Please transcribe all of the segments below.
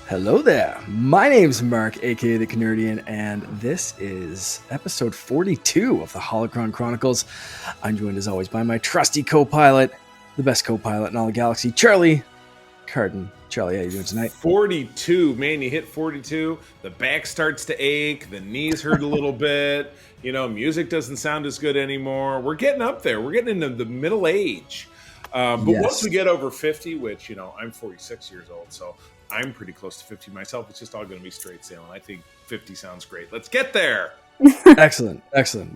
Hello there. My name's Mark, aka the Canardian, and this is episode 42 of the Holocron Chronicles. I'm joined as always by my trusty co-pilot, the best co-pilot in all the galaxy, Charlie Carden. Charlie, how you doing tonight? 42, man, you hit 42, the back starts to ache, the knees hurt a little bit, music doesn't sound as good anymore. We're getting up there. We're getting into the middle age. But once we get over 50, which, I'm 46 years old, so I'm pretty close to 50 myself. It's just all going to be straight sailing. I think 50 sounds great. Let's get there. Excellent.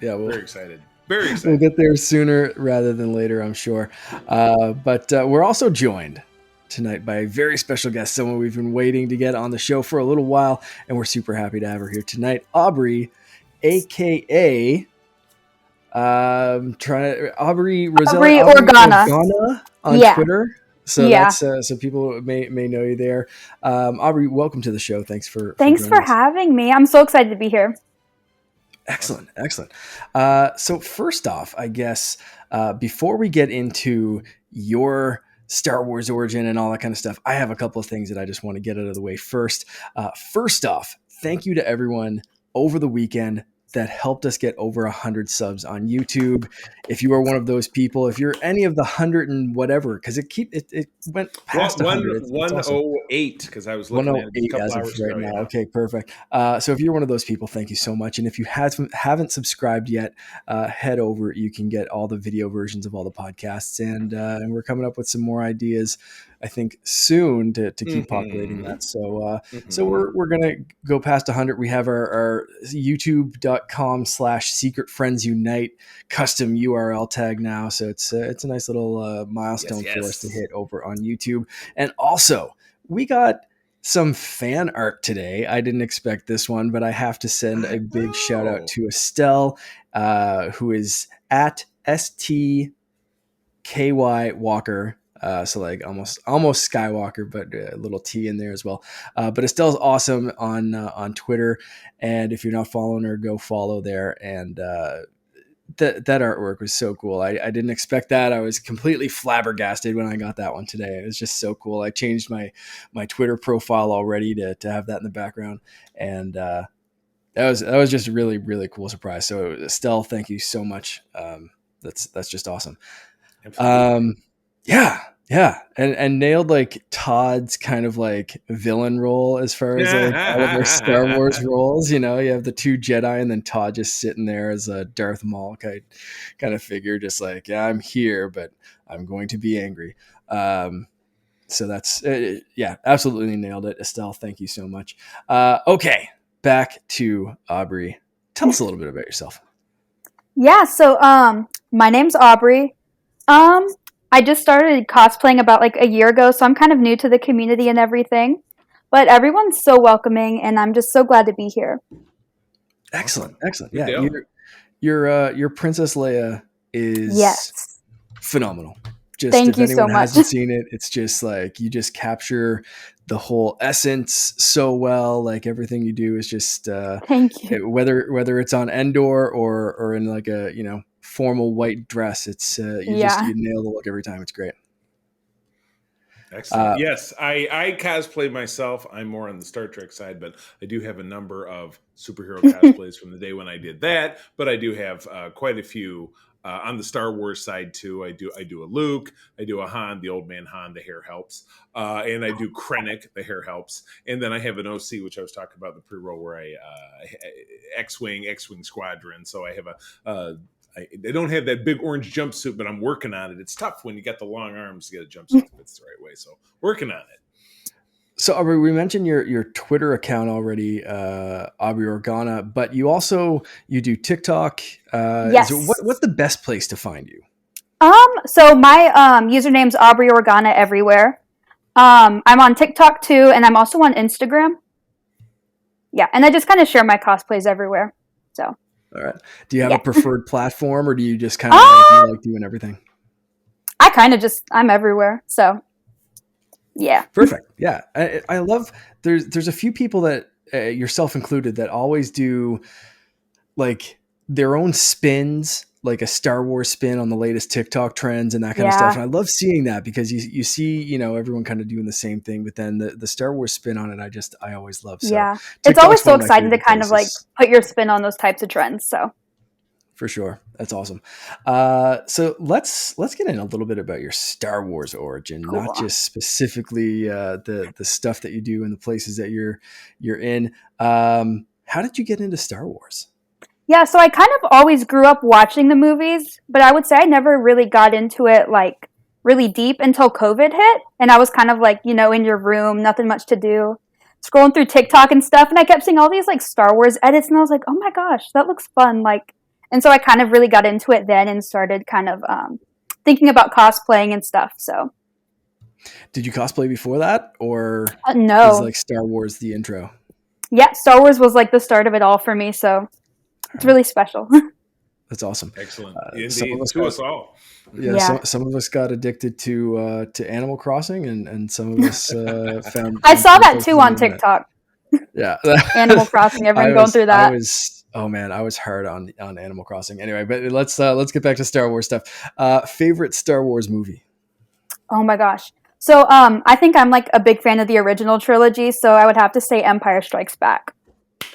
Yeah, very excited. Very excited. We'll get there sooner rather than later, I'm sure. But we're also joined tonight by a very special guest, someone we've been waiting to get on the show for a little while, and we're super happy to have her here tonight. Aubrey, aka Aubrie Organa on Twitter. So that's so people may know you there. Aubrey, welcome to the show. Thanks for having me. I'm so excited to be here. Excellent. So first off, I guess before we get into your Star Wars origin and all that kind of stuff, I have a couple of things that I just want to get out of the way first. First off, thank you to everyone over the weekend that helped us get over 100 subs on YouTube. If you are one of those people, if you're any of the 100 and whatever, because it went past 100. 108, because I was looking at it a couple hours ago. Now. Okay, perfect. So if you're one of those people, thank you so much. And if you haven't subscribed yet, head over. You can get all the video versions of all the podcasts, and we're coming up with some more ideas, I think, soon to keep populating that. So so we're gonna go past 100. We have our youtube.com/secretfriendsunite custom URL tag now. So it's a nice little milestone for us to hit over on YouTube. And also, we got some fan art today. I didn't expect this one, but I have to send a big shout out to Estelle, who is at STKY Walker. So like almost Skywalker, but a little T in there as well. But Estelle's awesome on Twitter, and if you're not following her, go follow there. And that artwork was so cool. I didn't expect that. I was completely flabbergasted when I got that one today. It was just so cool. I changed my Twitter profile already to have that in the background, and that was just a really, really cool surprise. So Estelle, thank you so much. That's just awesome. Yeah, and nailed like Todd's kind of like villain role as far as like all of our Star Wars roles. You have the two Jedi, and then Todd just sitting there as a Darth Maul kind of figure, just like, yeah, I'm here, but I'm going to be angry. So that's absolutely nailed it, Estelle. Thank you so much. Okay, back to Aubrey. Tell us a little bit about yourself. Yeah, so my name's Aubrey. I just started cosplaying about like a year ago, so I'm kind of new to the community and everything. But everyone's so welcoming, and I'm just so glad to be here. Excellent. Yeah, your Princess Leia is phenomenal. Thank you so much. If anyone hasn't seen it, it's just like you just capture the whole essence so well. Like everything you do is just thank you. Whether it's on Andor or in like a formal white dress, it's you nail the look every time. It's great. Excellent. Yes, I cosplay myself. I'm more on the Star Trek side, but I do have a number of superhero cosplays from the day when I did that. But I do have quite a few on the Star Wars side too. I do a Luke, I do a Han, the old man Han, the hair helps, and I do Krennic, the hair helps, and then I have an OC, which I was talking about in the pre-roll, where I X-wing squadron. So I have they don't have that big orange jumpsuit, but I'm working on it. It's tough when you got the long arms to get a jumpsuit that fits the right way. So working on it. So Aubrey, we mentioned your Twitter account already, Aubrie Organa, but you do TikTok. Yes. So what's the best place to find you? So my username's Aubrie Organa everywhere. I'm on TikTok too, and I'm also on Instagram. Yeah, and I just kind of share my cosplays everywhere. So. All right. Do you have a preferred platform, or do you just kind of like doing everything? I kind of I'm everywhere. So, yeah. Perfect. Yeah. I love, there's a few people that, yourself included, that always do like their own spins like a Star Wars spin on the latest TikTok trends and that kind of stuff. And I love seeing that because you see, everyone kind of doing the same thing, but then the Star Wars spin on it, I always love. So yeah, it's TikTok's always so one of my exciting to favorite kind of like places. put your spin on those types of trends. So For sure. That's awesome. So let's get in a little bit about your Star Wars origin, cool. not just specifically the stuff that you do and the places that you're in. How did you get into Star Wars? Yeah, so I kind of always grew up watching the movies, but I would say I never really got into it like really deep until COVID hit. And I was kind of like, in your room, nothing much to do, scrolling through TikTok and stuff. And I kept seeing all these like Star Wars edits and I was like, oh my gosh, that looks fun. Like, and so I kind of really got into it then and started kind of thinking about cosplaying and stuff. So, did you cosplay before that, or no, is like Star Wars the intro? Yeah, Star Wars was like the start of it all for me. So it's really special. That's awesome. Excellent. Indeed. To us all. Yeah. Some of us got addicted to Animal Crossing, and some of us found. I saw that too on TikTok. Yeah, Animal Crossing. Everyone going through that. I was hard on Animal Crossing. Anyway, but let's get back to Star Wars stuff. Favorite Star Wars movie? Oh my gosh. So I think I'm like a big fan of the original trilogy. So I would have to say Empire Strikes Back.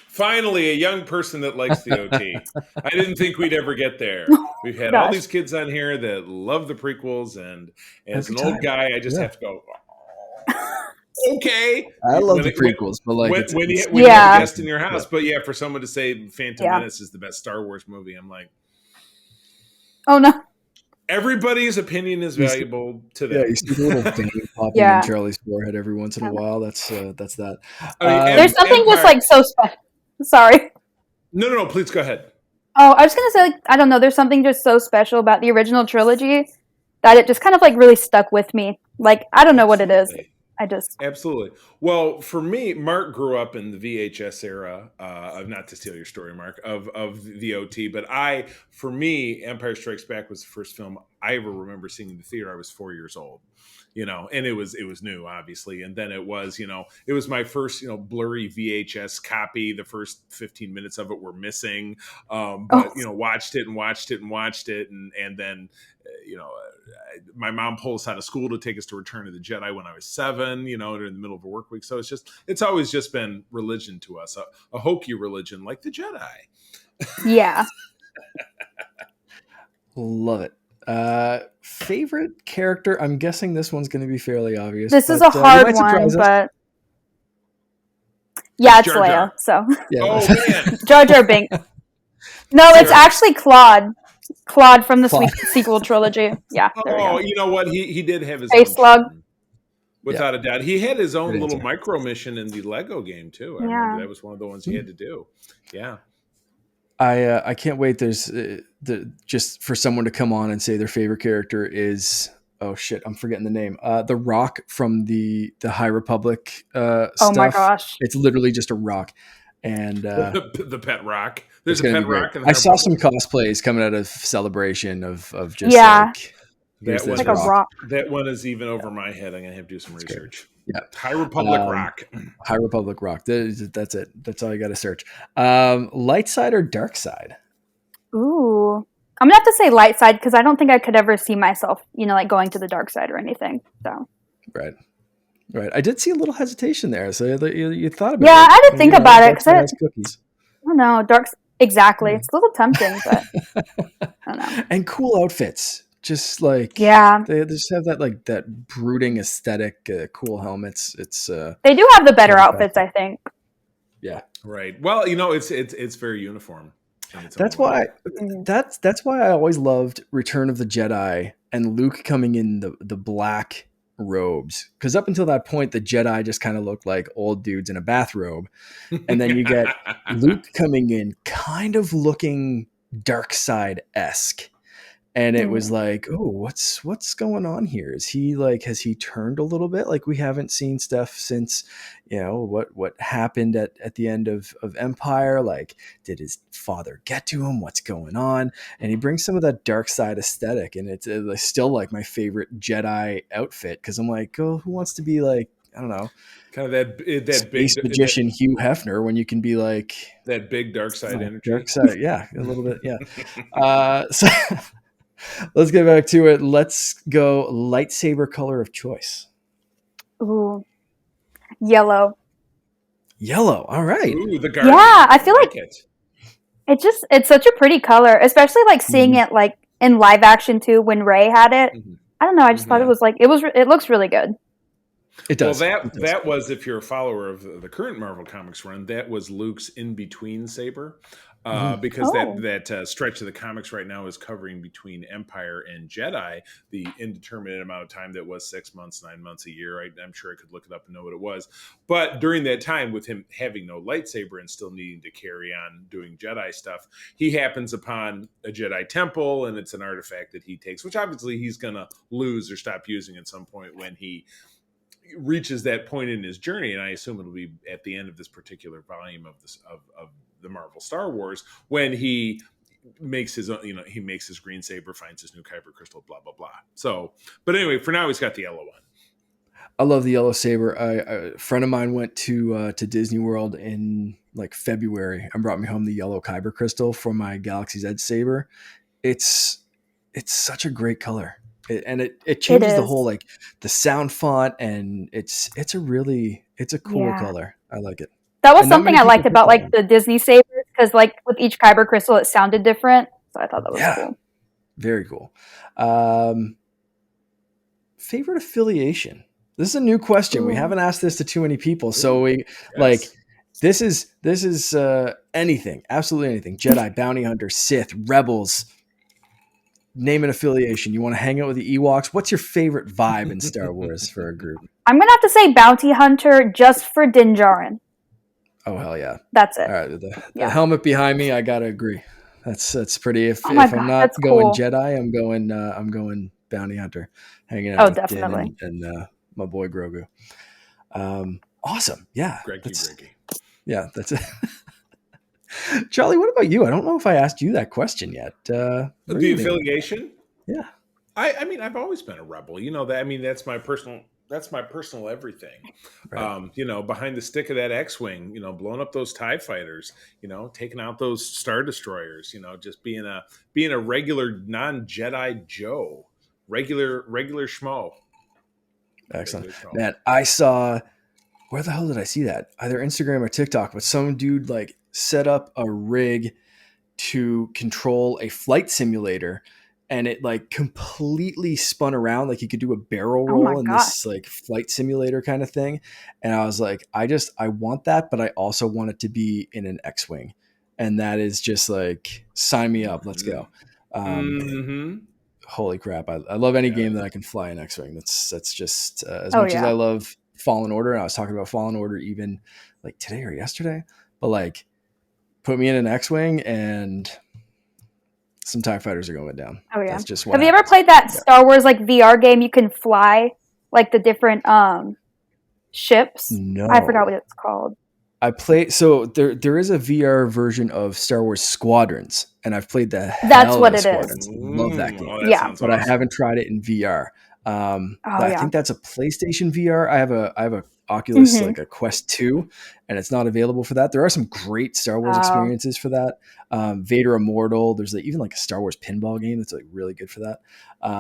Finally, a young person that likes the OT. I didn't think we'd ever get there. We've had all these kids on here that love the prequels, and as an old guy, I just have to go, okay. I love the prequels, but like when you have a guest in your house, but yeah, for someone to say Phantom Menace is the best Star Wars movie, I'm like, oh no. Everybody's opinion is valuable to them. Yeah, you see the little thing popping in Charlie's forehead every once in a while. That's that. There's something just like so special. Sorry. No, please go ahead. Oh, I was going to say, like, I don't know, there's something just so special about the original trilogy that it just kind of like really stuck with me. Like, I don't know what it is. Absolutely. Well, for me, Mark grew up in the VHS era of, not to steal your story, Mark, of the OT, but for me, Empire Strikes Back was the first film I ever remember seeing in the theater. I was 4 years old. And it was new, obviously. And then it was my first, blurry VHS copy. The first 15 minutes of it were missing. Watched it. And then, my mom pulled us out of school to take us to Return of the Jedi when I was 7, during the middle of a work week. So it's always just been religion to us, a hokey religion like the Jedi. Yeah. Love it. Favorite character? I'm guessing this one's going to be fairly obvious. This is a hard one, but yeah, it's Leia. So man, Jar Jar Binks. No, it's actually Claude. Claude from the sequel trilogy. Yeah. Oh, you know what? He did have his Face slug. Without a doubt. He had his own little micro mission in the Lego game too. I remember that was one of the ones he had to do. Yeah. I can't wait. There's just for someone to come on and say their favorite character is, oh shit, I'm forgetting the name. The Rock from the High Republic stuff. Oh my gosh. It's literally just a rock. And the pet rock. There's a pet rock. I saw some cosplays coming out of Celebration of just like that one, rock. That one is even over my head. I'm gonna have to do some research. Yeah, High Republic Rock. High Republic Rock. That's it. That's all you got to search. Light side or dark side? Ooh, I'm gonna have to say light side because I don't think I could ever see myself, like going to the dark side or anything. So right. I did see a little hesitation there. So you thought about it. Yeah, I did think about it because cookies. I don't know, dark. Exactly, it's a little tempting, but I don't know. And cool outfits. Just like they just have that like that brooding aesthetic, cool helmets. It's they do have the better outfits, I think. Yeah, right. Well, it's very uniform. That's why I always loved Return of the Jedi and Luke coming in the black robes, because up until that point the Jedi just kind of looked like old dudes in a bathrobe, and then you get Luke coming in kind of looking dark side-esque. And it was like, oh, what's going on here? Is he like, has he turned a little bit? Like we haven't seen stuff since, what happened at the end of Empire. Like, did his father get to him? What's going on? And he brings some of that dark side aesthetic, and it's still like my favorite Jedi outfit because I'm like, oh, who wants to be like I don't know, kind of that big space magician Hugh Hefner when you can be like that big dark side energy. Dark side, yeah, a little bit, yeah. So let's get back to it. Let's go lightsaber color of choice. Ooh, yellow. Yellow. All right. Ooh, the Guardian. Yeah, I feel like it. it's such a pretty color, especially like seeing it like in live action too when Rey had it. I don't know, I just thought it was like it looks really good. It does. Well, that was, if you're a follower of the current Marvel Comics run, that was Luke's in-between saber. Because that stretch of the comics right now is covering between Empire and Jedi, the indeterminate amount of time that was 6 months, 9 months, a year. I'm sure I could look it up and know what it was. But during that time, with him having no lightsaber and still needing to carry on doing Jedi stuff, he happens upon a Jedi temple, and it's an artifact that he takes, which obviously he's going to lose or stop using at some point when he reaches that point in his journey. And I assume it'll be at the end of this particular volume of the Marvel Star Wars, when he makes his own, he makes his green saber, finds his new kyber crystal, blah blah blah. So, but anyway, for now he's got the yellow one. I love the yellow saber. A friend of mine went to Disney World in like February and brought me home the yellow kyber crystal for my Galaxy's Edge saber. It's such a great color. It changes the whole, like the sound font, and it's a cool color. I like it. That was something I liked about like the Disney sabers, because like with each kyber crystal it sounded different, so I thought that was cool. Very cool. Favorite affiliation? This is a new question. We haven't asked this to too many people, so like this is anything, absolutely anything. Jedi, bounty hunter, Sith, rebels. Name an affiliation. You want to hang out with the Ewoks? What's your favorite vibe in Star Wars for a group? I'm gonna have to say bounty hunter, just for Din Djarin. Oh hell yeah! That's it. All right, the helmet behind me. I gotta agree. That's pretty. If I'm not going Jedi, I'm going bounty hunter, hanging out with Din and my boy Grogu. Awesome. Yeah. Greggy. Yeah, that's it. Charlie, what about you? I don't know if I asked you that question yet. The affiliation? Yeah. I mean, I've always been a rebel. You know that. I mean, that's my personal everything. Right. Behind the stick of that X-wing, blowing up those TIE fighters, taking out those Star Destroyers, just being a regular non-Jedi Joe, regular schmo. Excellent. Man, I saw, where the hell did I see that? Either Instagram or TikTok, but some dude like set up a rig to control a flight simulator, and it like completely spun around, like you could do a barrel roll in this like flight simulator kind of thing. And I was like, I want that, but I also want it to be in an X-wing, and that is just like, sign me up, let's go. Holy crap, I love any game that I can fly an X-wing. That's just as much as I love Fallen Order, and I was talking about Fallen Order even like today or yesterday, but like, put me in an X-wing and some TIE fighters are going down. Oh yeah. That's just what Have you ever played that Star Wars like VR game? You can fly like the different ships. No, I forgot what it's called. I played. So there is a VR version of Star Wars Squadrons, and I've played the hell That's what it Squadrons. is. Love that game. Yeah, but I haven't tried it in VR. I think that's a PlayStation VR. I have a Oculus, like a Quest 2, and it's not available for that. There are some great Star Wars experiences for that. Vader Immortal. There's even like a Star Wars pinball game that's like really good for that.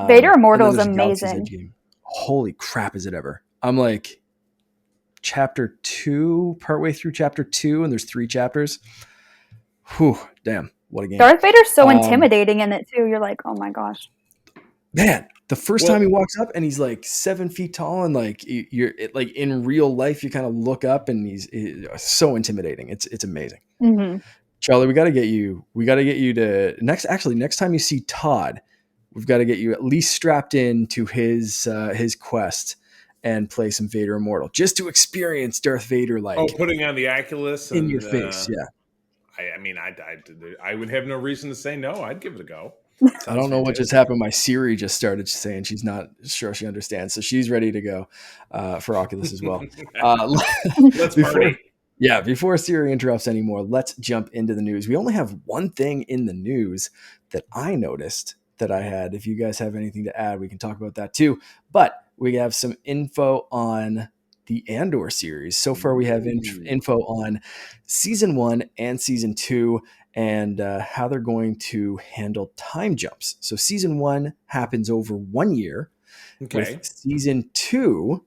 Vader Immortal is amazing. Game. Holy crap, is it ever? I'm like chapter 2, partway through chapter 2, and there's 3 chapters. Whew, damn, what a game. Darth Vader's so intimidating in it too. You're like, oh my gosh. Man, the first time he walks up and he's like 7 feet tall, and like you're like in real life, you kind of look up and he's so intimidating. It's amazing. Mm-hmm. Charlie, we got to get you to next time you see Todd, we've got to get you at least strapped in to his quest and play some Vader Immortal, just to experience Darth Vader, like putting on the Oculus in your face. Yeah. I mean, I would have no reason to say no. I'd give it a go. I don't know what just happened. My Siri just started saying she's not sure she understands, so she's ready to go for Oculus as well. Let's party. Before Siri interrupts anymore, let's jump into the news. We only have one thing in the news that I noticed that I had. If you guys have anything to add, we can talk about that too. But we have some info on the Andor series. So far, we have info on season 1 and season 2 and how they're going to handle time jumps. So season 1 happens over 1 year, with season 2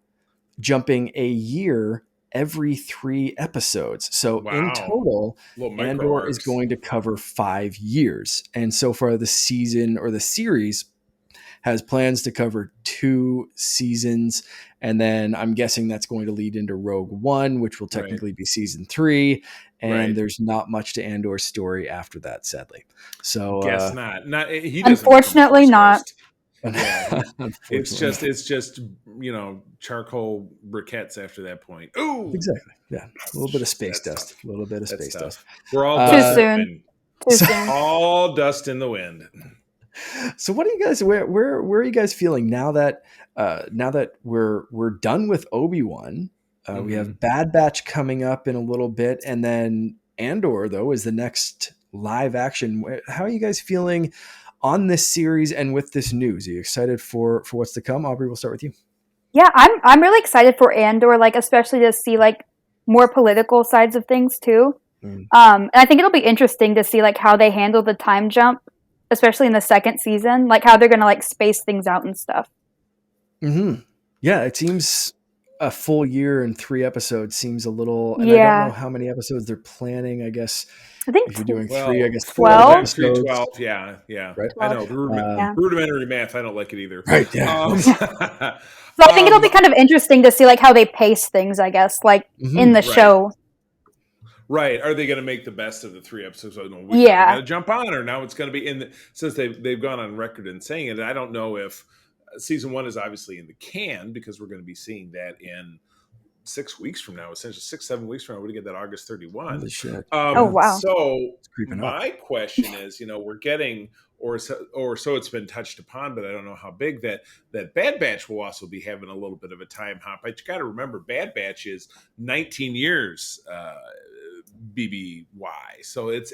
jumping a year every 3 episodes. So in total, Andor is going to cover 5 years. And so far, the season or the series has plans to cover 2 seasons. And then I'm guessing that's going to lead into Rogue One, which will technically be season 3. And there's not much to Andor's story after that, sadly. So guess not. He doesn't. Unfortunately, not. Yeah, it's just charcoal briquettes after that point. Ooh, exactly. Yeah, a little bit of space dust. A little bit of space dust. We're all too soon. Too soon. All dust in the wind. So what are you guys? Where are you guys feeling now that we're done with Obi-Wan? We have Bad Batch coming up in a little bit, and then Andor though is the next live action. How are you guys feeling on this series and with this news? Are you excited for what's to come? Aubrie, we'll start with you. Yeah, I'm really excited for Andor, like especially to see like more political sides of things too. And I think it'll be interesting to see like how they handle the time jump, especially in the second season, like how they're going to like space things out and stuff. Yeah, it seems a full year and 3 episodes seems a little, and I don't know how many episodes they're planning. I guess I think if you're doing 3, I guess 12 episodes. 12. Yeah. Right? I know rudimentary math. I don't like it either. Right. Yeah. So I think it'll be kind of interesting to see like how they pace things, I guess, like in the show. Right. Are they going to make the best of the 3 episodes? We're going to jump on, or now it's going to be since they've gone on record and saying it. And I don't know if season 1 is obviously in the can, because we're going to be seeing that in 6 weeks from now, essentially 6-7 weeks from now. We're going to get that August 31. Oh wow! So my question is, we're getting, or so it's been touched upon, but I don't know how big that Bad Batch will also be having a little bit of a time hop. But you got to remember, Bad Batch is 19 years. BBY. So it's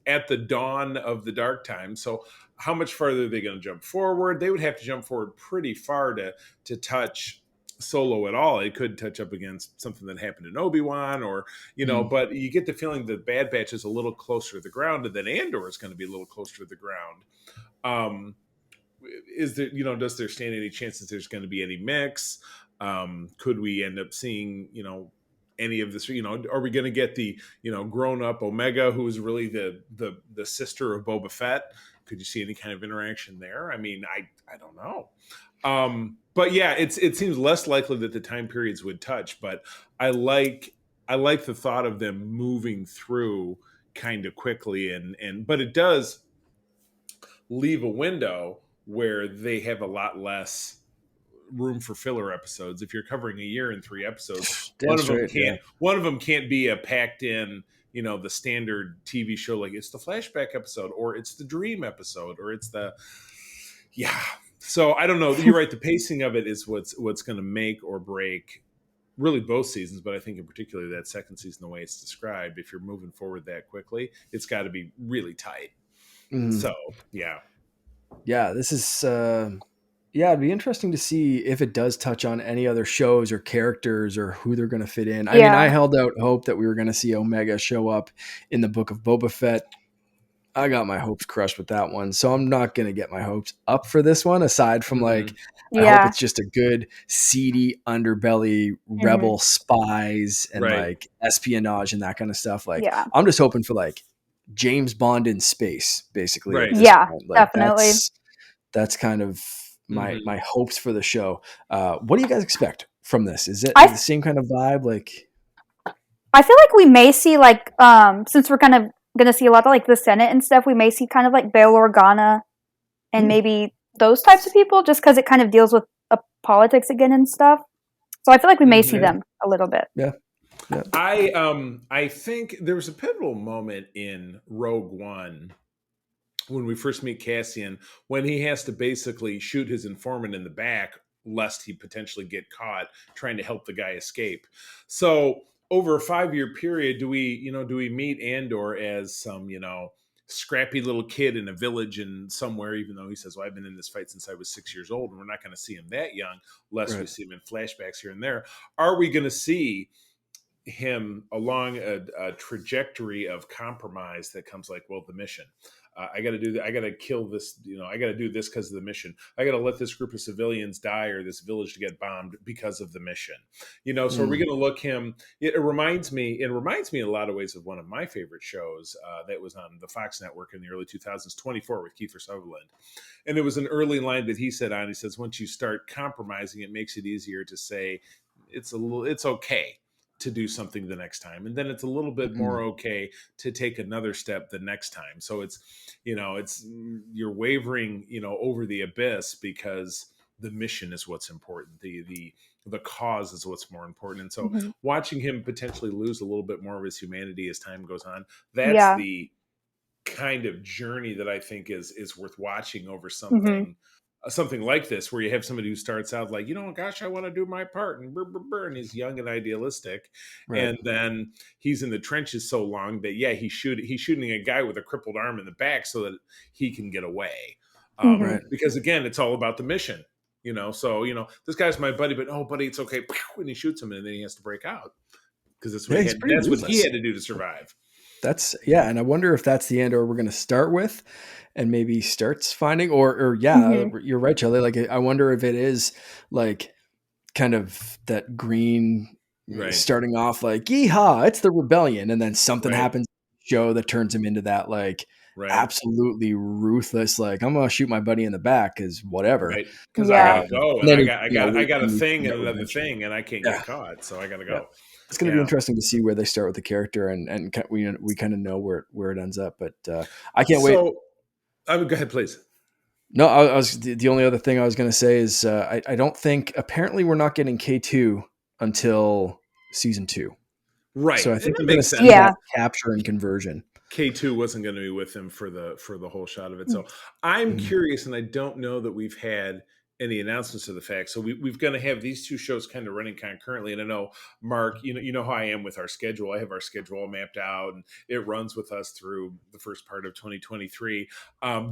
at the dawn of the dark time. So how much farther are they going to jump forward? They would have to jump forward pretty far to touch Solo at all. It could touch up against something that happened in Obi-Wan, or but you get the feeling that Bad Batch is a little closer to the ground, and then Andor is going to be a little closer to the ground. Is there does there stand any chance that there's going to be any mix? Could we end up seeing any of this? Are we going to get the grown up Omega, who is really the sister of Boba Fett? Could you see any kind of interaction there? I mean, I don't know. But yeah, it seems less likely that the time periods would touch. But I like the thought of them moving through kind of quickly, but it does leave a window where they have a lot less room for filler episodes. If you're covering a year in 3 episodes, one of them can't be a packed in, the standard TV show, like it's the flashback episode, or it's the dream episode, or it's the So I don't know. You're right. The pacing of it is what's going to make or break really both seasons, but I think in particular that second season, the way it's described, if you're moving forward that quickly, it's got to be really tight. So this is it'd be interesting to see if it does touch on any other shows or characters or who they're going to fit in. I mean, I held out hope that we were going to see Omega show up in the Book of Boba Fett. I got my hopes crushed with that one, so I'm not going to get my hopes up for this one, aside from I hope it's just a good seedy underbelly rebel spies and like espionage and that kind of stuff. Like I'm just hoping for like James Bond in space, basically. Right. Yeah, like, definitely. That's kind of my hopes for the show. What do you guys expect from this? Is it the same kind of vibe? Like, I feel like we may see like since we're kind of going to see a lot of like the Senate and stuff, we may see kind of like Bail Organa and maybe those types of people, just because it kind of deals with politics again and stuff. So I feel like we may see them a little bit. Yeah. I think there was a pivotal moment in Rogue One when we first meet Cassian, when he has to basically shoot his informant in the back lest he potentially get caught trying to help the guy escape. So over a 5-year period, do we meet Andor as some, scrappy little kid in a village in somewhere, even though he says, well, I've been in this fight since I was 6 years old, and we're not going to see him that young, lest we see him in flashbacks here and there. Are we going to see him along a trajectory of compromise that comes like, well, the mission, I got to do that. I got to kill this, I got to do this because of the mission. I got to let this group of civilians die or this village to get bombed because of the mission. So are we going to look him? It reminds me in a lot of ways of one of my favorite shows that was on the Fox network in the early 2000s, 24 with Kiefer Sutherland. And it was an early line that he said he says, once you start compromising, it makes it easier to say it's okay to do something the next time, and then it's a little bit more okay to take another step the next time. So it's you're wavering over the abyss because the mission is what's important, the cause is what's more important. And so watching him potentially lose a little bit more of his humanity as time goes on, that's the kind of journey that I think is worth watching over something something like this, where you have somebody who starts out like, gosh, I want to do my part, and he's young and idealistic, and then he's in the trenches so long that he's shooting a guy with a crippled arm in the back so that he can get away, because again, it's all about the mission, So this guy's my buddy, but buddy, it's okay, and he shoots him, and then he has to break out because that's what he had to do to survive. And I wonder if that's the Andor we're going to start with, and maybe starts finding, or you're right, Charlie. Like, I wonder if it is like kind of that green starting off like, yeehaw, it's the rebellion, and then something happens in the show that turns him into that like absolutely ruthless, like, I'm gonna shoot my buddy in the back because whatever, because I gotta go, and I got a thing and another thing, and I can't get caught, so I gotta go. It's going to be interesting to see where they start with the character, and we kind of know where it ends up, but I can't wait. Go ahead, please. No, I was the only other thing I was going to say is I don't think, apparently we're not getting K2 until season 2, right? So I think we're going to see that capture and conversion. K2 wasn't going to be with him for the whole shot of it, so I'm curious, and I don't know that we've had any announcements of the fact. So we've going to have these two shows kind of running concurrently. And I know, Mark, you know how I am with our schedule. I have our schedule all mapped out, and it runs with us through the first part of 2023.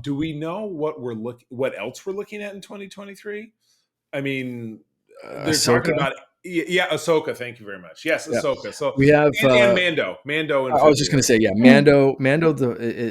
Do we know what else we're looking at in 2023? I mean, they're talking about Ahsoka. Thank you very much. Yes, Ahsoka. So we have and Mando. I was just going to say, Mando.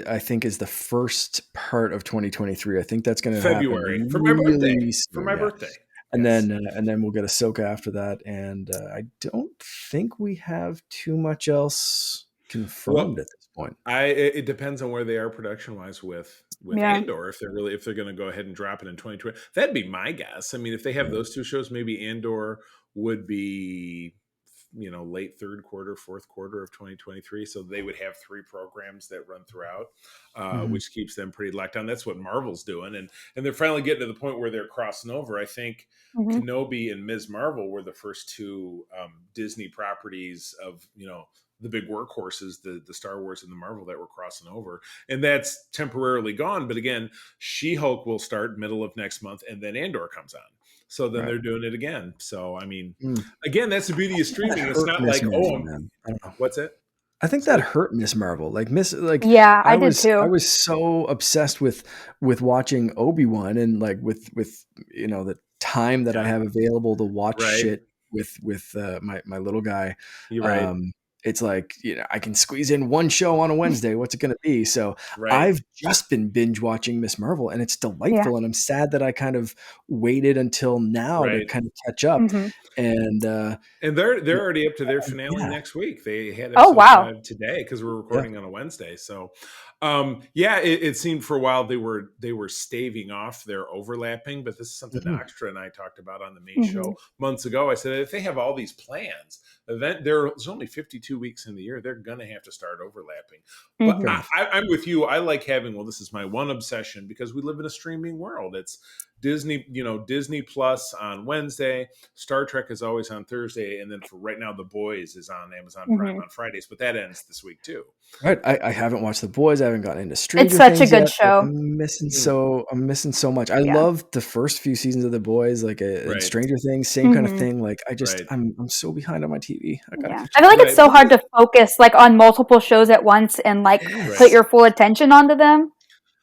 I think is the first part of 2023. I think that's going to February for my birthday. And then we'll get Ahsoka after that. And I don't think we have too much else confirmed at this point. It depends on where they are production wise with Andor. If they're going to go ahead and drop it in 2020, that'd be my guess. I mean, if they have those two shows, maybe Andor would be late third quarter, fourth quarter of 2023. So they would have 3 programs that run throughout, which keeps them pretty locked down. That's what Marvel's doing. And they're finally getting to the point where they're crossing over. I think Kenobi and Ms. Marvel were the first 2 Disney properties of, the big workhorses, the Star Wars and the Marvel, that were crossing over. And that's temporarily gone. But again, She-Hulk will start middle of next month, and then Andor comes on. So then they're doing it again. So, I mean, again, that's the beauty of streaming. It's not like, I don't know. What's it? I think that hurt Miss Marvel. I did too. I was so obsessed with watching Obi-Wan, and like with the time that I have available to watch shit with my little guy. You're right. It's like, I can squeeze in one show on a Wednesday. What's it going to be? So I've just been binge watching Miss Marvel, and it's delightful. And I'm sad that I kind of waited until now to kind of catch up. And they're already up to their finale next week. They had today because we're recording on a Wednesday. So it seemed for a while they were staving off their overlapping, but this is something Oxtra and I talked about on the main show months ago. I said, if they have all these plans, there's only 52 weeks in the year, they're gonna have to start overlapping. But I'm with you. I like having, this is my one obsession, because we live in a streaming world. It's Disney Plus on Wednesday. Star Trek is always on Thursday, and then for right now, The Boys is on Amazon Prime Mm-hmm. on Fridays, but that ends this week too. Right. I haven't watched The Boys. I haven't gotten into It's Stranger such a Things good yet. Like, show. I'm missing so much. I Yeah. loved the first few seasons of The Boys, like and Right. Stranger Things, same kind of Mhm. thing. Like Right. I'm so behind on my TV. I gotta Yeah. catch I feel up. like it's Right. so hard to focus like on multiple shows at once and like Yes. put your full attention onto them.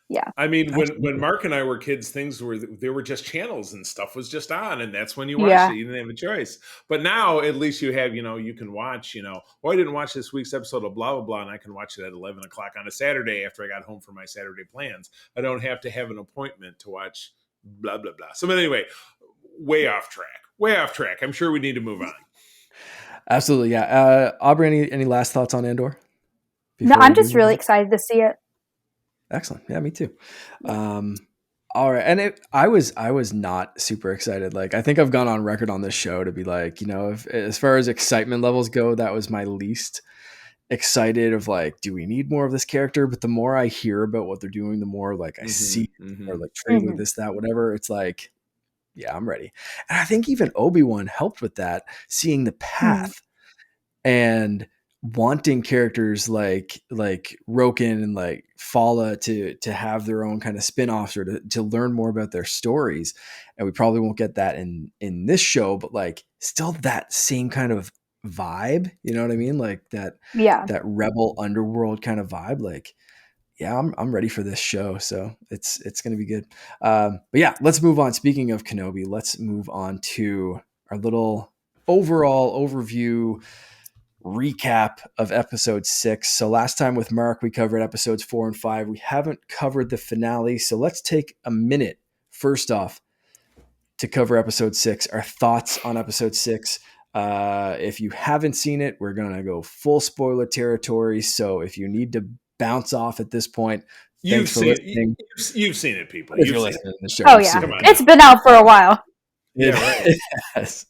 Yeah. I mean, when Absolutely. Mark and I were kids, there were just channels and stuff was just on, and that's when you watched Yeah. it. You didn't have a choice. But now, at least you have, you can watch. Oh, I didn't watch this week's episode of blah blah blah, and I can watch it at 11 o'clock on a Saturday after I got home from my Saturday plans. I don't have to have an appointment to watch blah blah blah. So, but anyway, way off track. Way off track. I'm sure we need to move on. Absolutely. Yeah. Aubrey, any last thoughts on Andor? No, I'm We just move really on? excited to see it. Excellent. Yeah, me too. All right. And I was not super excited. Like, I think I've gone on record on this show to be like, if as far as excitement levels go, that was my least excited of like, do we need more of this character? But the more I hear about what they're doing, the more like I see or like trailer, Mhm. this, that, whatever. It's like, yeah, I'm ready. And I think even Obi-Wan helped with that, seeing the path and wanting characters like Roken and like Fala to have their own kind of spin-offs or to learn more about their stories. And we probably won't get that in this show, but like still that same kind of vibe, you know what I mean? Like that Yeah. rebel underworld kind of vibe. Like, yeah, I'm ready for this show. So it's going to be good. But yeah, let's move on. Speaking of Kenobi, let's move on to our little overall overview recap of episode 6. So last time with Mark, we covered episodes 4 and 5. We haven't covered the finale. So let's take a minute first off to cover episode 6, our thoughts on episode 6. If you haven't seen it, we're going to go full spoiler territory. So if you need to bounce off at this point, thanks for listening. You've seen it, people. If You've you're seen listening it. to the show, Oh you've yeah. seen Come it. on It's now. been out for a while. Yeah, right. Yes.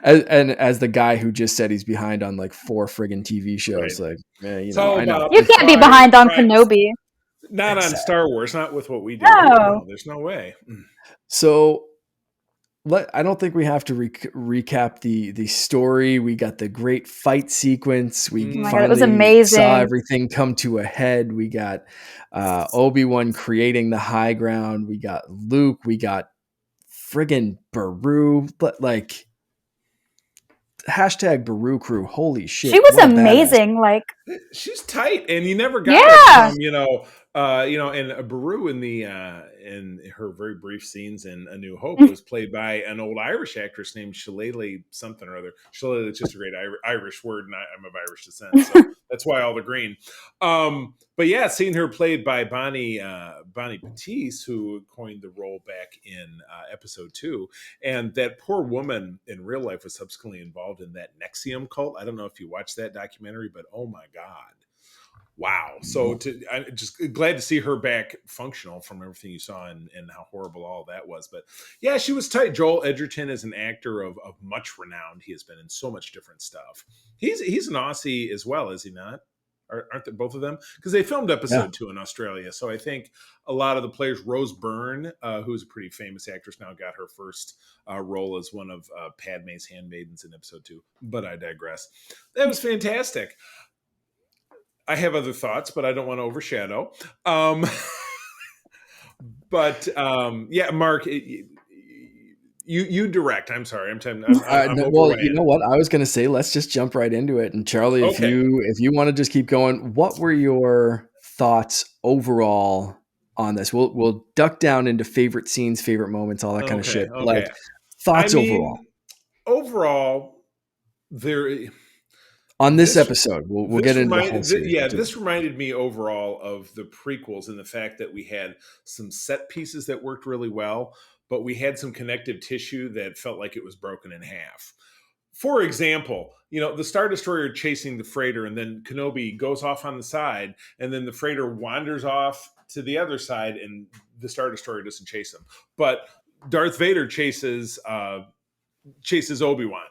And as the guy who just said he's behind on like 4 friggin' TV shows, Right. like, man, It's all I know. about You can't be behind on Kenobi. Not on Exactly. Star Wars, not with what we do. No. No, there's no way. So I don't think we have to recap the story. We got the great fight sequence. We Oh my God, finally it was amazing. saw everything come to a head. We got Obi-Wan creating the high ground. We got Luke. We got friggin' Beru. But like, hashtag Beru crew. Holy shit. She was what a badass. amazing. Like, She's tight, and you never got Yeah. it from and Beru in her very brief scenes in A New Hope was played by an old Irish actress named Shillelagh something or other. Shillelagh is just a great Irish word, and I'm of Irish descent, so that's why all the green. But yeah, seeing her played by Bonnie Batiste, who coined the role back in episode 2, and that poor woman in real life was subsequently involved in that Nexium cult. I don't know if you watched that documentary, but oh my God. Wow. So I'm just glad to see her back functional from everything you saw and how horrible all that was. But yeah, she was tight. Joel Edgerton is an actor of much renown. He has been in so much different stuff. He's an Aussie as well, is he not? Aren't they both of them? Because they filmed episode 2 in Australia. So I think a lot of the players, Rose Byrne, who's a pretty famous actress now, got her first role as one of Padme's handmaidens in episode 2. But I digress. That was fantastic. I have other thoughts, but I don't want to overshadow. Yeah, Mark, you direct. I'm sorry. I'm well, you know what? I was going to say, let's just jump right into it. And Charlie, if you want to just keep going, what were your thoughts overall on this? We'll duck down into favorite scenes, favorite moments, all that kind of shit. Okay. Like thoughts overall. Overall, there. On this episode, we'll get into the whole series. This reminded me overall of the prequels and the fact that we had some set pieces that worked really well, but we had some connective tissue that felt like it was broken in half. For example, the Star Destroyer chasing the freighter, and then Kenobi goes off on the side, and then the freighter wanders off to the other side, and the Star Destroyer doesn't chase him. But Darth Vader chases Obi-Wan.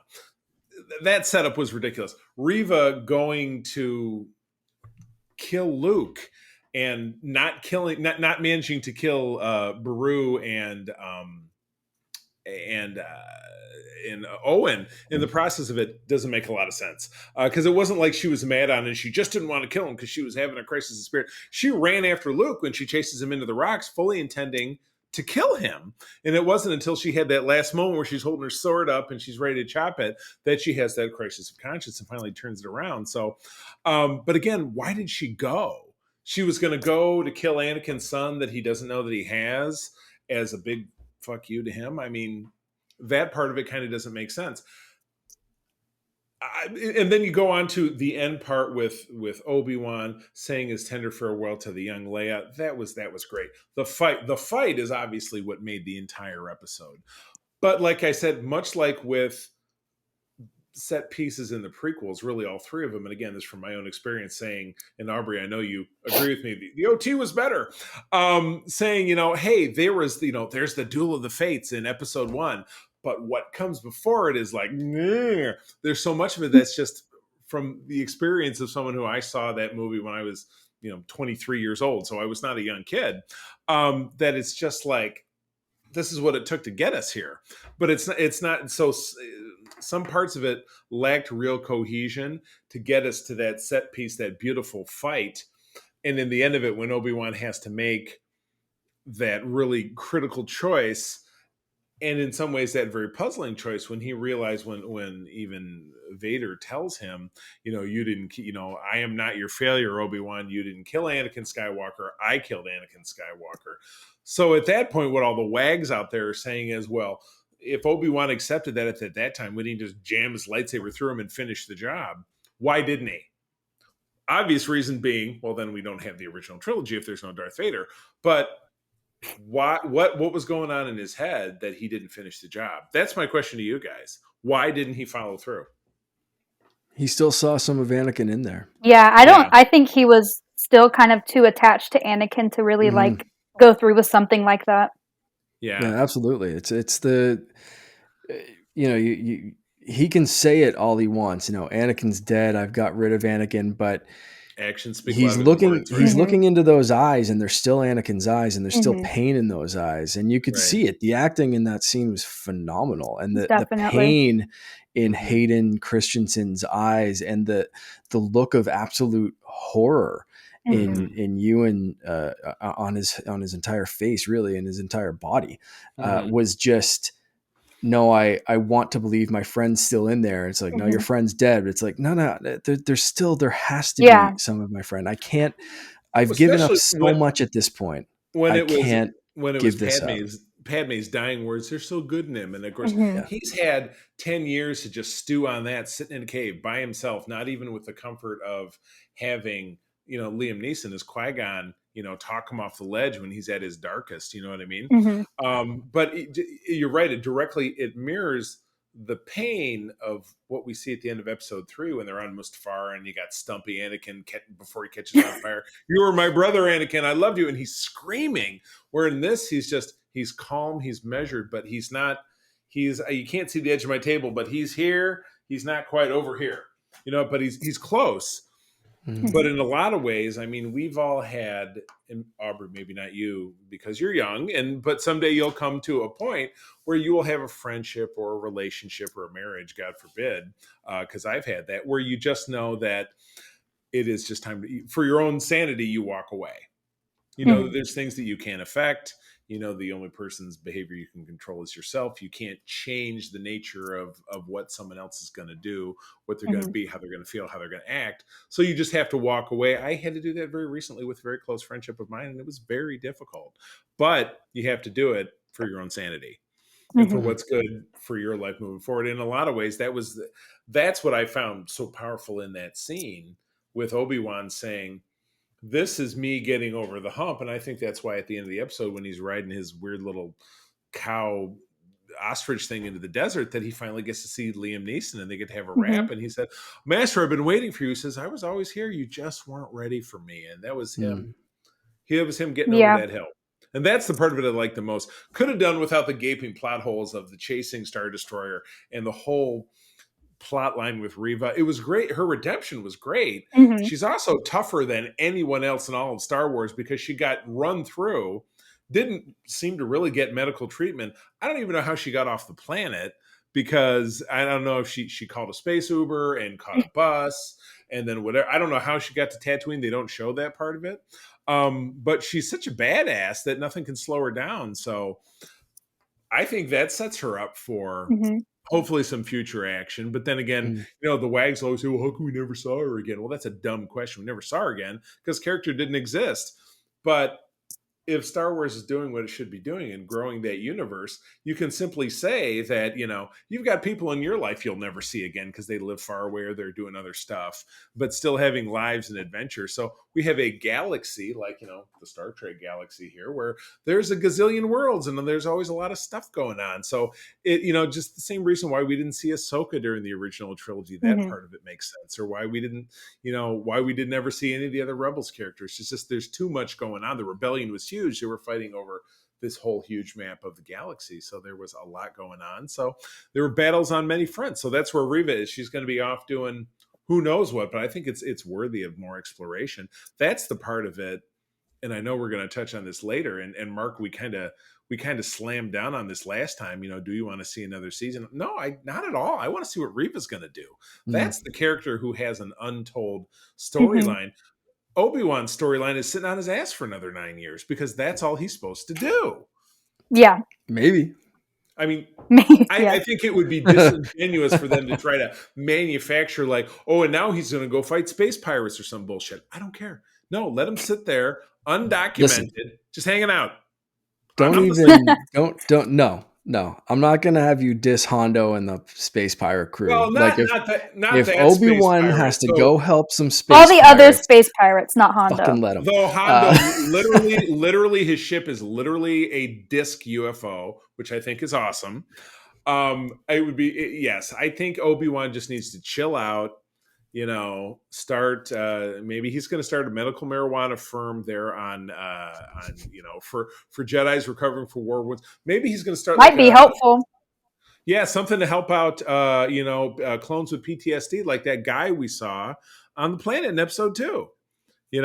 That setup was ridiculous. Reva going to kill Luke and not managing to kill Beru and Owen in the process of it doesn't make a lot of sense, because it wasn't like she was mad on him and she just didn't want to kill him because she was having a crisis of spirit. She ran after Luke when she chases him into the rocks, fully intending to kill him. And it wasn't until she had that last moment where she's holding her sword up and she's ready to chop it that she has that crisis of conscience and finally turns it around. So, but again, why did she go? She was going to go to kill Anakin's son that he doesn't know that he has, as a big fuck you to him. I mean, that part of it kind of doesn't make sense. And then you go on to the end part with Obi-Wan saying his tender farewell to the young Leia. That was great. The fight is obviously what made the entire episode. But like I said, much like with set pieces in the prequels, really all three of them, and again, this is from my own experience saying, and Aubrey, I know you agree with me, the OT was better. Saying, hey, there's the Duel of the Fates in episode 1, but what comes before it is like, there's so much of it that's just from the experience of someone who I saw that movie when I was 23 years old, so I was not a young kid, that it's just like, this is what it took to get us here. But it's not so. Some parts of it lacked real cohesion to get us to that set piece, that beautiful fight. And in the end of it, when Obi-Wan has to make that really critical choice, and in some ways that very puzzling choice, when he realized, when even Vader tells him, you didn't, I am not your failure, Obi-Wan. You didn't kill Anakin Skywalker. I killed Anakin Skywalker. So at that point, what all the wags out there are saying is, well, if Obi-Wan accepted that at that time, wouldn't he just jam his lightsaber through him and finish the job? Why didn't he? Obvious reason being, well, then we don't have the original trilogy if there's no Darth Vader. But what was going on in his head that he didn't finish the job? That's my question to you guys. Why didn't he follow through? He still saw some of Anakin in there. Yeah, I think he was still kind of too attached to Anakin to really like go through with something like that. Yeah, absolutely. It's the, he can say it all he wants. Anakin's dead. I've got rid of Anakin, but actions speak he's louder looking than words, right? He's looking into those eyes, and there's still Anakin's eyes, and there's still pain in those eyes, and you could see it. The acting in that scene was phenomenal, and the pain in Hayden Christensen's eyes, and the look of absolute horror in Ewan on his entire face, really, and his entire body, was just, no, I want to believe my friend's still in there. It's like, no, your friend's dead. But it's like, no, there has to be some of my friend. I've given up so much at this point. When it was Padme's dying words, they're so good in him. And of course, he's had 10 years to just stew on that, sitting in a cave by himself, not even with the comfort of having, Liam Neeson as Qui-Gon, talk him off the ledge when he's at his darkest. You know what I mean? But you're right. It mirrors the pain of what we see at the end of episode 3 when they're on Mustafar and you got Stumpy Anakin before he catches on fire. You were my brother, Anakin. I loved you. And he's screaming. Where in this, he's calm, he's measured, but he's not, you can't see the edge of my table, but he's here. He's not quite over here, but he's close. But in a lot of ways, I mean, we've all had, and Aubrey, maybe not you because you're young, but someday you'll come to a point where you will have a friendship or a relationship or a marriage, God forbid, because I've had that, where you just know that it is just time for your own sanity, you walk away. There's things that you can't affect. The only person's behavior you can control is yourself. You can't change the nature of what someone else is going to do, what they're going to be, how they're going to feel, how they're going to act. So you just have to walk away. I had to do that very recently with a very close friendship of mine, and it was very difficult. But you have to do it for your own sanity and for what's good for your life moving forward. In a lot of ways, that's what I found so powerful in that scene with Obi-Wan saying, this is me getting over the hump. And I think that's why at the end of the episode, when he's riding his weird little cow ostrich thing into the desert, that he finally gets to see Liam Neeson and they get to have a rap. And he said, Master, I've been waiting for you. He says, I was always here. You just weren't ready for me. And that was him. It was him getting over that hill. And that's the part of it I like the most. Could have done without the gaping plot holes of the chasing Star Destroyer and the whole plot line with Reva. It was great. Her redemption was great. Mhm. She's also tougher than anyone else in all of Star Wars because she got run through, didn't seem to really get medical treatment. I don't even know how she got off the planet, because I don't know if she called a space Uber and caught a bus and then whatever. I don't know how she got to Tatooine. They don't show that part of it. But she's such a badass that nothing can slow her down. So I think that sets her up for Mhm. hopefully some future action. But then again, the wags always say, well, how come we never saw her again? Well, that's a dumb question. We never saw her again because character didn't exist. But if Star Wars is doing what it should be doing and growing that universe, you can simply say that, you've got people in your life you'll never see again because they live far away or they're doing other stuff, but still having lives and adventure. So we have a galaxy like, the Star Trek galaxy here, where there's a gazillion worlds and there's always a lot of stuff going on. So it, just the same reason why we didn't see Ahsoka during the original trilogy, that part of it makes sense. Or why we didn't, why we did never see any of the other Rebels characters. It's just, there's too much going on. The rebellion was huge. They were fighting over this whole huge map of the galaxy. So there was a lot going on. So there were battles on many fronts. So that's where Reva is. She's going to be off doing who knows what, but I think it's worthy of more exploration. That's the part of it. And I know we're going to touch on this later. And Mark, we kind of slammed down on this last time. Do you want to see another season? No, not at all. I want to see what Reva's going to do. That's the character who has an untold storyline. Obi Wan's storyline is sitting on his ass for another 9 years because that's all he's supposed to do. Yeah. Maybe. I mean, Maybe, I think it would be disingenuous for them to try to manufacture like, and now he's going to go fight space pirates or some bullshit. I don't care. No, let him sit there undocumented, just hanging out. No. I'm not going to have you diss Hondo and the space pirate crew. Well, if Obi-Wan has to go help some space all the pirates, other space pirates, not Hondo. Fucking let him. Though Hondo, literally his ship is literally a disc UFO, which I think is awesome. It would be, yes, I think Obi-Wan just needs to chill out, start, maybe he's going to start a medical marijuana firm there on for Jedis recovering from war wounds. Maybe he's going to start. Might be helpful. Yeah, something to help out, clones with PTSD, like that guy we saw on the planet in episode 2. He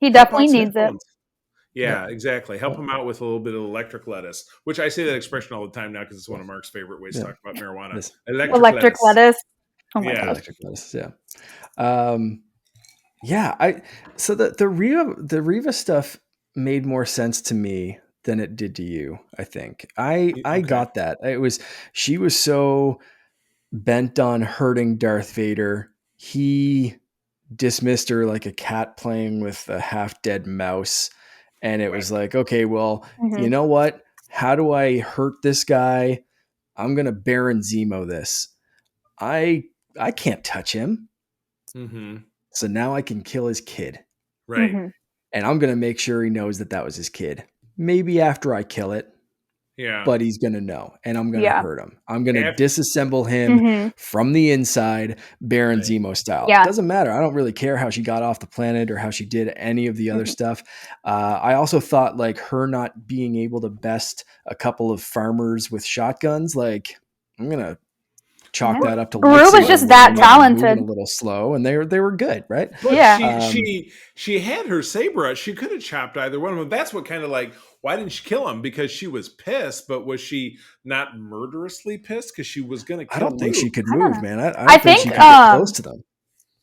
definitely needs it. Yeah, exactly. Help him out with a little bit of electric lettuce, which I say that expression all the time now because it's one of Mark's favorite ways to talk about marijuana. Electric lettuce. Oh my God. Electric lettuce. Yeah. So the Reva stuff made more sense to me than it did to you. I think I got that. She was so bent on hurting Darth Vader. He dismissed her like a cat playing with a half dead mouse. And it was like, okay, well, you know what? How do I hurt this guy? I'm going to Baron Zemo this. I can't touch him. So now I can kill his kid. Right. And I'm going to make sure he knows that was his kid. Maybe after I kill it. Yeah. But he's going to know. And I'm going to hurt him. I'm going to disassemble him from the inside, Baron Zemo style. Yeah. It doesn't matter. I don't really care how she got off the planet or how she did any of the other stuff. I also thought like her not being able to best a couple of farmers with shotguns, like I'm going to chalk that up to Gru was just that talented. A little slow, and they were good, right? But she had her saber out. She could have chopped either one of them. That's what kind of like, why didn't she kill him? Because she was pissed, but was she not murderously pissed? Because she was going to kill I don't Luke. think she could move, man. I don't think she could get close to them.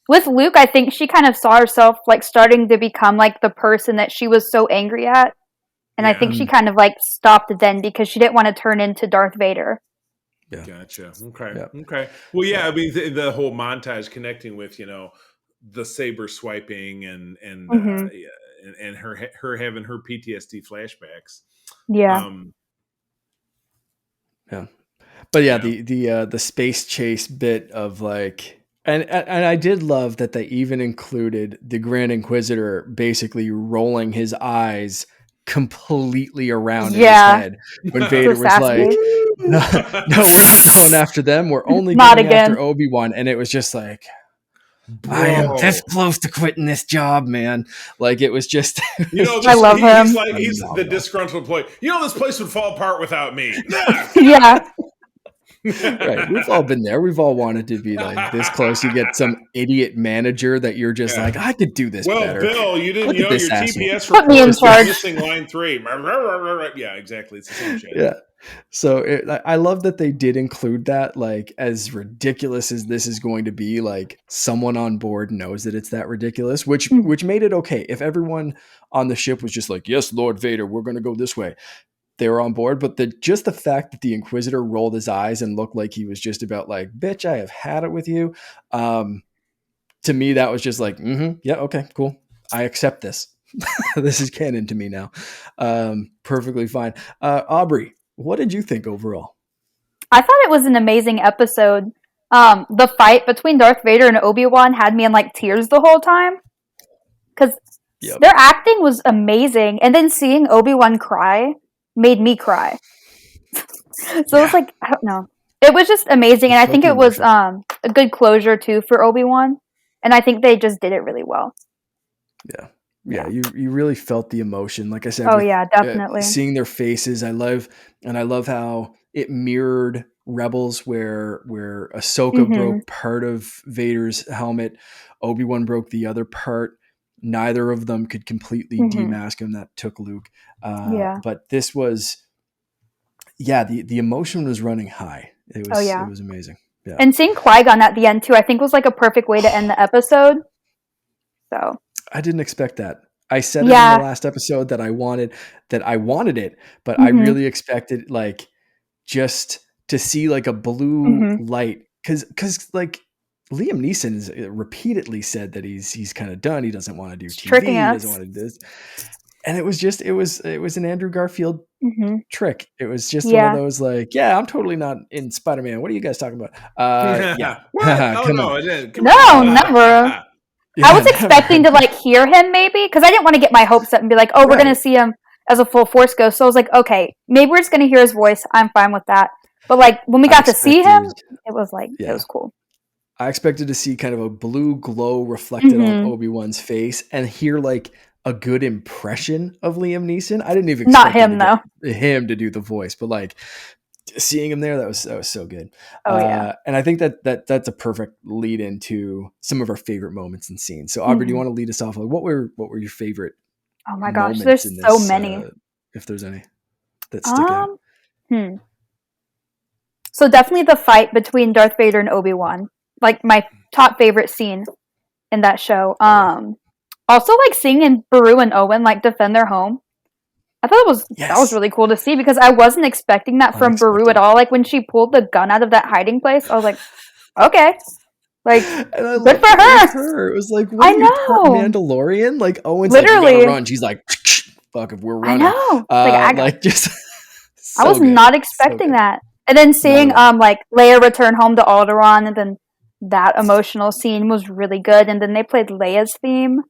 With Luke, I think she kind of saw herself like starting to become like the person that she was so angry at. And I think she kind of like stopped then because she didn't want to turn into Darth Vader. Yeah. Gotcha. Okay. Yeah. Okay. Well, yeah. I mean, the whole montage connecting with the saber swiping and her having her PTSD flashbacks. Yeah. But the space chase bit of like, and I did love that they even included the Grand Inquisitor basically rolling his eyes completely around in his head when Vader was like, no, we're not going after them. We're only going after Obi-Wan. And it was just like, I am this close to quitting this job, man. Like it was just, I love him. He's the disgruntled employee. This place would fall apart without me. Yeah. Right. We've all been there. We've all wanted to be like this close. You get some idiot manager that you're just like, I could do this Well, better. Bill, you didn't Look at know this your asshole. TPS Put me in report charge. was missing line 3. Yeah, exactly. It's the same shit. Yeah. So I love that they did include that, like, as ridiculous as this is going to be, like, someone on board knows that it's that ridiculous, which made it okay. If everyone on the ship was just like, yes, Lord Vader, we're going to go this way, they were on board. But just the fact that the Inquisitor rolled his eyes and looked like he was just about like, bitch, I have had it with you. To me, that was just like, yeah, okay, cool. I accept this. This is canon to me now. Perfectly fine. Aubrie, what did you think overall? I thought it was an amazing episode. The fight between Darth Vader and Obi-Wan had me in like tears the whole time. Because their acting was amazing. And then seeing Obi-Wan cry made me cry. So it was like, I don't know. It was just amazing. And I think it was a good closure too for Obi-Wan. And I think they just did it really well. Yeah, you really felt the emotion. Like I said, definitely. Seeing their faces, I love how it mirrored Rebels, where Ahsoka broke part of Vader's helmet, Obi-Wan broke the other part. Neither of them could completely demask him. That took Luke. But this was, the emotion was running high. It was amazing. Yeah. And seeing Qui-Gon at the end too, I think was like a perfect way to end the episode. So I didn't expect that. I said it in the last episode that I wanted it, but I really expected like just to see like a blue light, because like Liam Neeson's repeatedly said that he's kind of done. He doesn't want to do TV. He doesn't want to do this. And it was an Andrew Garfield trick. It was just one of those like, I'm totally not in Spider-Man. What are you guys talking about? Come on. Never. I was expecting to like hear him maybe, because I didn't want to get my hopes up and be like, oh, we're going to see him as a full Force ghost. So I was like, okay, maybe we're just going to hear his voice. I'm fine with that. But like when we got to see him, it was like, it was cool. I expected to see kind of a blue glow reflected on Obi-Wan's face and hear like a good impression of Liam Neeson. I didn't even expect him to do the voice, but like seeing him there, that was so good. And I think that's a perfect lead into some of our favorite moments and scenes. So Aubrie, do you want to lead us off? Like, what were your favorite? Oh my gosh, there's so many. If there's any that stick out. So definitely the fight between Darth Vader and Obi-Wan, like my top favorite scene in that show. Also like seeing Beru and Owen like defend their home. I thought that was really cool to see, because I wasn't expecting that from Beru at all. Like when she pulled the gun out of that hiding place, I was like, okay. Like, good for her. It was like, what, I know. Part Mandalorian? Like, Owen's literally like, we gotta run. She's like, fuck if we're running. I know. I was not expecting that. And then seeing like Leia return home to Alderaan, and then that emotional scene was really good. And then they played Leia's theme,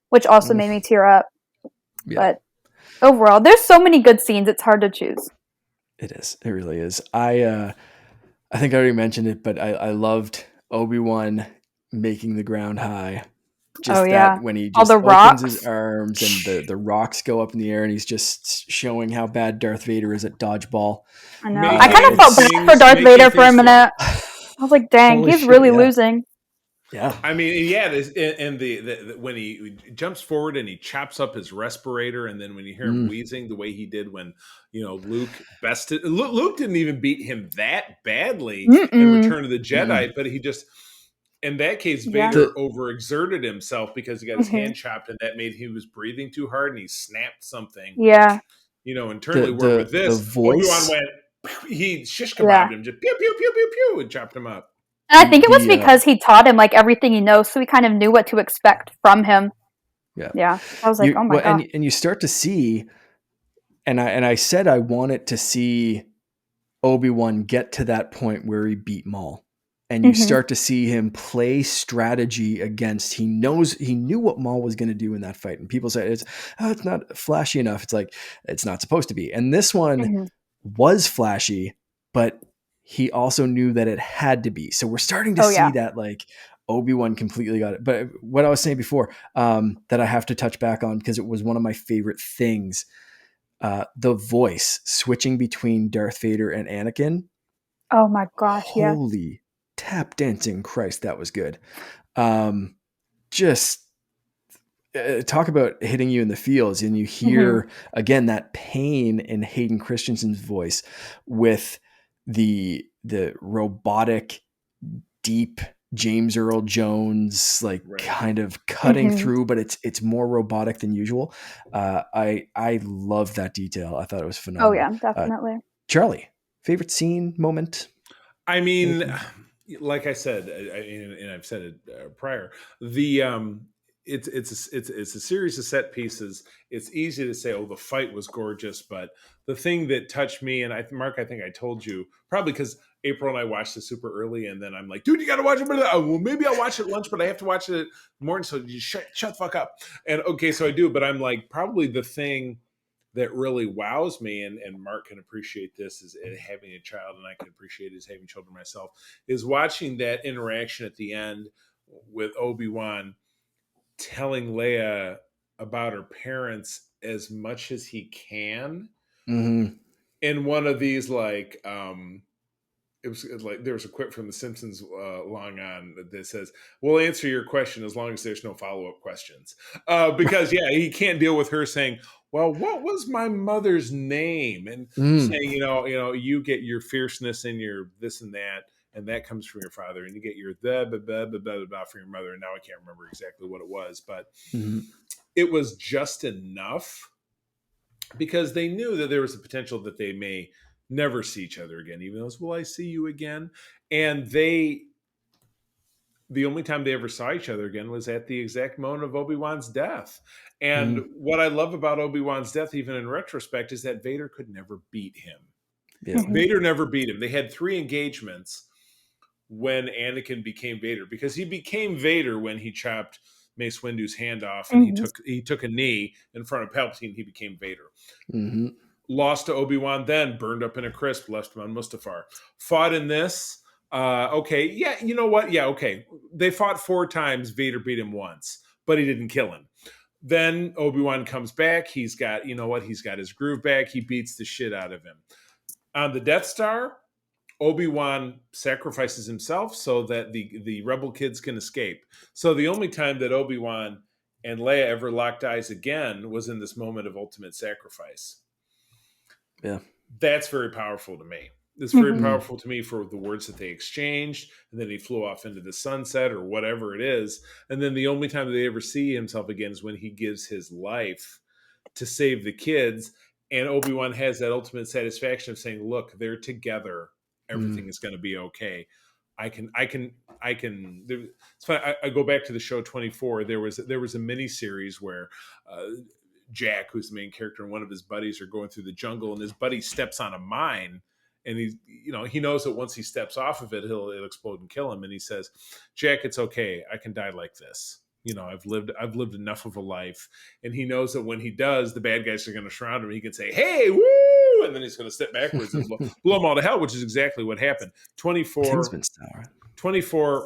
which also made me tear up. But overall, there's so many good scenes, it's hard to choose. It is. It really is. I think I already mentioned it, but I loved Obi-Wan making the ground high. Just that when he just opens his arms and the rocks go up in the air, and he's just showing how bad Darth Vader is at dodgeball. I know. I kind of felt bad for Darth Vader for a minute. I was like, dang, he's really losing. Yeah, I mean, and the when he jumps forward and he chops up his respirator, and then when you hear him wheezing the way he did when Luke bested. Luke didn't even beat him that badly in Return of the Jedi, but he just, in that case, Vader overexerted himself because he got his hand chopped, and that made he was breathing too hard, and he snapped something. Yeah, internally. Where with this, Obi-Wan went, he shish kebabbed him, just pew pew pew pew pew, and chopped him up. And I think it was because he taught him like everything he knows, so he kind of knew what to expect from him. Yeah. I was like, oh my god! And you start to see, and I said I wanted to see Obi-Wan get to that point where he beat Maul, and you start to see him play strategy against. He knew what Maul was going to do in that fight, and people say it's not flashy enough. It's like it's not supposed to be, and this one was flashy, but he also knew that it had to be. So we're starting to see that like Obi-Wan completely got it. But what I was saying before, that I have to touch back on because it was one of my favorite things, the voice switching between Darth Vader and Anakin. Oh my gosh, yeah. Holy tap dancing Christ, that was good. Just talk about hitting you in the feels, and you hear again that pain in Hayden Christensen's voice with the robotic, deep James Earl Jones, like Right. kind of cutting through, but it's more robotic than usual. I love that detail. I thought it was phenomenal. Oh yeah, definitely. Charlie, favorite scene, moment? I mean, Anything? like I said, and I've said it prior, the it's a series of set pieces. It's easy to say, oh, the fight was gorgeous, but the thing that touched me, and Mark, I think I told you, probably because April and I watched it super early, and then I'm like, dude, you got to watch it. Oh, well, maybe I'll watch it at lunch, but I have to watch it in the morning, so you shut the fuck up. And okay, so I do, but I'm like, probably the thing that really wows me, and Mark can appreciate this as having a child, and I can appreciate it as having children myself, is watching that interaction at the end with Obi-Wan telling Leia about her parents as much as he can in one of these it was like there was a quip from The Simpsons long on that says, "We'll answer your question as long as there's no follow-up questions," because yeah, he can't deal with her saying, "Well, what was my mother's name?" and saying, you get your fierceness and your this and that comes from your father, and you get your the from your mother, and now I can't remember exactly what it was, but it was just enough because they knew that there was a potential that they may never see each other again, even though it's, will I see you again? And the only time they ever saw each other again was at the exact moment of Obi-Wan's death. And what I love about Obi-Wan's death, even in retrospect, is that Vader could never beat him. Yeah. Vader never beat him. They had 3 engagements when Anakin became Vader, because he became Vader when he chopped Mace Windu's hand off, and he took a knee in front of Palpatine. He became Vader. Lost to Obi-Wan, then burned up in a crisp, left him on Mustafar. Fought in this. Okay, yeah, you know what? Yeah, okay. They fought 4 times. Vader beat him once, but he didn't kill him. Then Obi-Wan comes back. He's got, he's got his groove back. He beats the shit out of him. On the Death Star, Obi-Wan sacrifices himself so that the rebel kids can escape. So the only time that Obi-Wan and Leia ever locked eyes again was in this moment of ultimate sacrifice. Yeah. That's very powerful to me. It's very powerful to me for the words that they exchanged, and then he flew off into the sunset or whatever it is. And then the only time they ever see himself again is when he gives his life to save the kids. And Obi-Wan has that ultimate satisfaction of saying, look, they're together. Everything is going to be okay. It's fine. I go back to the show 24. There was a mini series where Jack, who's the main character, and one of his buddies are going through the jungle, and his buddy steps on a mine, and he knows that once he steps off of it, it'll explode and kill him. And he says, Jack, it's okay. I can die like this. I've lived enough of a life. And he knows that when he does, the bad guys are going to surround him. He can say, hey, woo! And then he's going to step backwards and blow them all to hell, which is exactly what happened. 24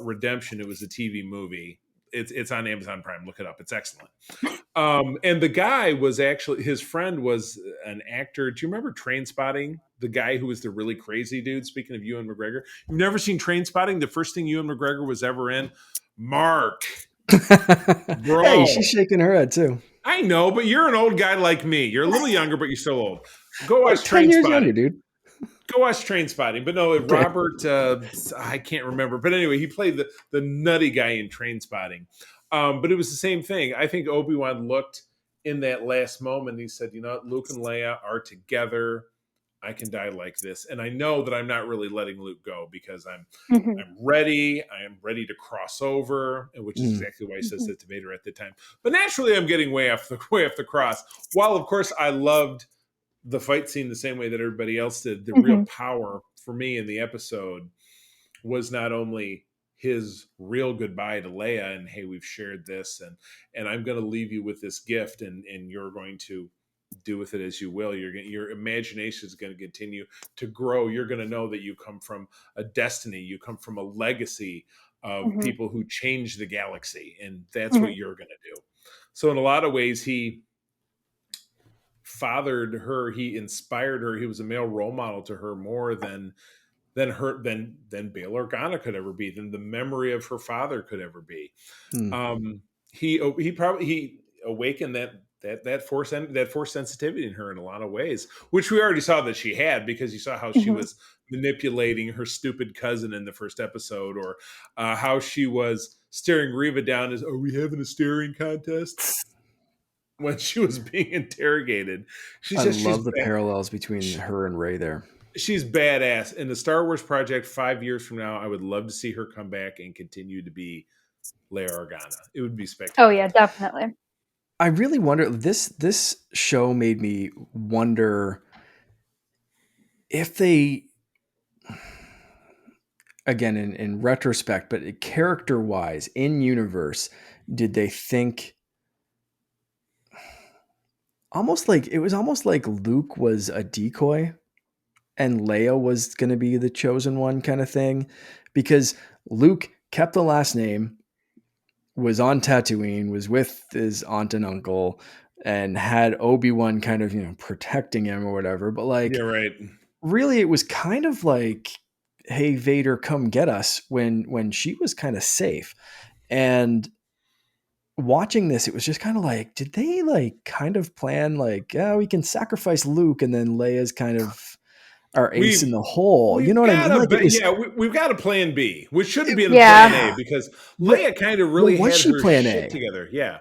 Redemption. It was a TV movie. It's on Amazon Prime. Look it up. It's excellent. And the guy was actually, his friend was an actor. Do you remember Trainspotting? The guy who was the really crazy dude. Speaking of Ewan McGregor, you've never seen Trainspotting? The first thing Ewan McGregor was ever in, Mark. Bro, hey, she's shaking her head too. I know, but you're an old guy like me. You're a little younger, but you're still old. Go watch 10 years Trainspotting, younger, dude. Go watch Trainspotting. But no, Robert, I can't remember. But anyway, he played the nutty guy in Trainspotting. But it was the same thing. I think Obi-Wan looked in that last moment. He said, Luke and Leia are together. I can die like this. And I know that I'm not really letting Luke go because I'm ready. I am ready to cross over, which is exactly why he says that to Vader at the time. But naturally, I'm getting way off the cross. While, of course, I loved the fight scene the same way that everybody else did, the real power for me in the episode was not only his real goodbye to Leia and, hey, we've shared this and I'm going to leave you with this gift and you're going to do with it as you will. Your imagination is going to continue to grow. You're going to know that you come from a destiny. You come from a legacy of people who changed the galaxy, and that's what you're going to do. So in a lot of ways, he fathered her. He inspired her. He was a male role model to her more than than Bail Organa could ever be, than the memory of her father could ever be. He awakened that force sensitivity in her in a lot of ways, which we already saw that she had, because you saw how she was manipulating her stupid cousin in the first episode, or how she was staring Reva down as, "Are we having a staring contest?" when she was being interrogated. I love the parallels between her and Rey there. She's badass. In the Star Wars project 5 years from now, I would love to see her come back and continue to be Leia Organa. It would be spectacular. Oh yeah, definitely. I really wonder, this show made me wonder if they, again, in retrospect, but character wise, in universe, did they think it was almost like Luke was a decoy and Leia was going to be the chosen one, kind of thing, because Luke kept the last name, was on Tatooine, was with his aunt and uncle, and had Obi-Wan kind of, protecting him or whatever. But Yeah, right. Really, it was kind of like, hey, Vader, come get us, when she was kind of safe. And watching this, it was just kind of like, did they kind of plan we can sacrifice Luke, and then Leia's kind of our ace in the hole? You know what I mean? We've got a plan B, which shouldn't be in plan A, because Leia kind of really had her shit together. Yeah.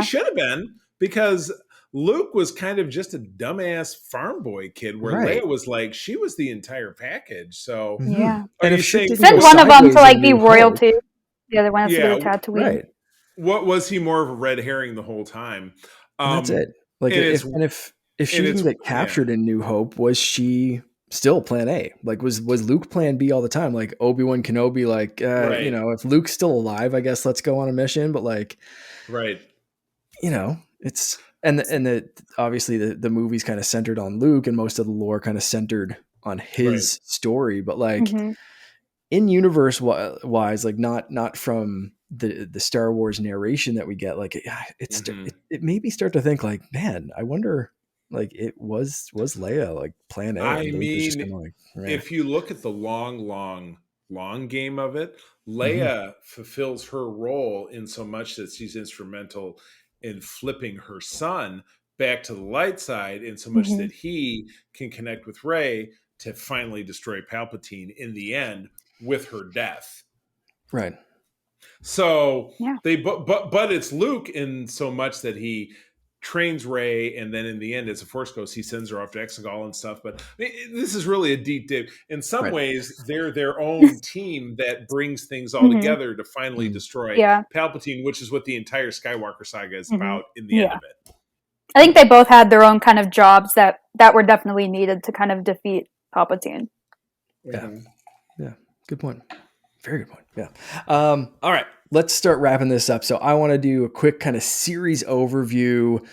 She should have been, because Luke was kind of just a dumbass farm boy kid, where Leia was like, she was the entire package. So yeah. And if she send one of them to be royalty, the other one has to go to Tatooine. Right. What was he, more of a red herring the whole time? That's it. If she didn't get captured in New Hope, was she still plan A? Was Luke plan B all the time? Like Obi Wan Kenobi, if Luke's still alive, I guess let's go on a mission. But right, it's obviously the movie's kind of centered on Luke, and most of the lore kind of centered on his story. But in universe wise, not from the Star Wars narration that we get, it made me start to think, man, I wonder, it was Leia plan A? I mean, if you look at the long game of it, Leia fulfills her role in so much that she's instrumental in flipping her son back to the light side, in so much that he can connect with Rey to finally destroy Palpatine in the end with her death. Right. So but it's Luke in so much that he trains Rey, and then in the end, as a Force ghost, he sends her off to Exegol and stuff. But this is really a deep dip. In some ways, they're their own team that brings things all together to finally destroy Palpatine, which is what the entire Skywalker saga is about in the end of it. I think they both had their own kind of jobs that were definitely needed to kind of defeat Palpatine. Yeah. Yeah. Good point. Very good point. Yeah. All right. Let's start wrapping this up. So I want to do a quick kind of series overview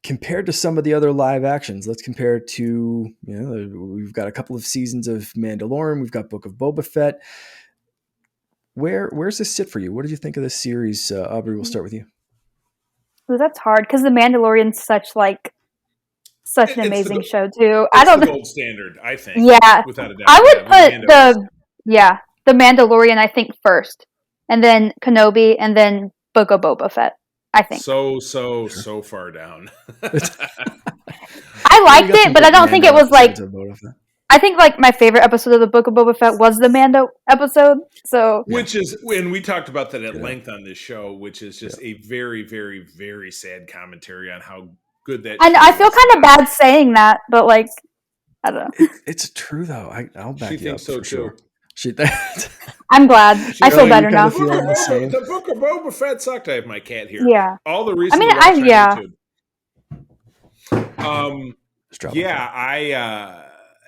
compared to some of the other live actions. Let's compare it to, we've got a couple of seasons of Mandalorian. We've got Book of Boba Fett. Where's this sit for you? What did you think of this series? Aubrie, we'll start with you. Ooh, that's hard, because The Mandalorian's such an amazing show too. I don't know. The gold standard, I think. Yeah. Without a doubt. I would put the Mandalorian, I think, first, and then Kenobi, and then Book of Boba Fett, I think. So far down. I liked it, but I don't think it was I think my favorite episode of the Book of Boba Fett was the Mando episode. So, which is when we talked about that at length on this show, which is just a very, very, very sad commentary on how good that. And I feel kind of bad saying that, but I don't know. It's true though. I'll back you up. She thinks so too. I'm glad. I feel better now. The Book of Boba Fett sucked. I have my cat here. Yeah. All the reasons. I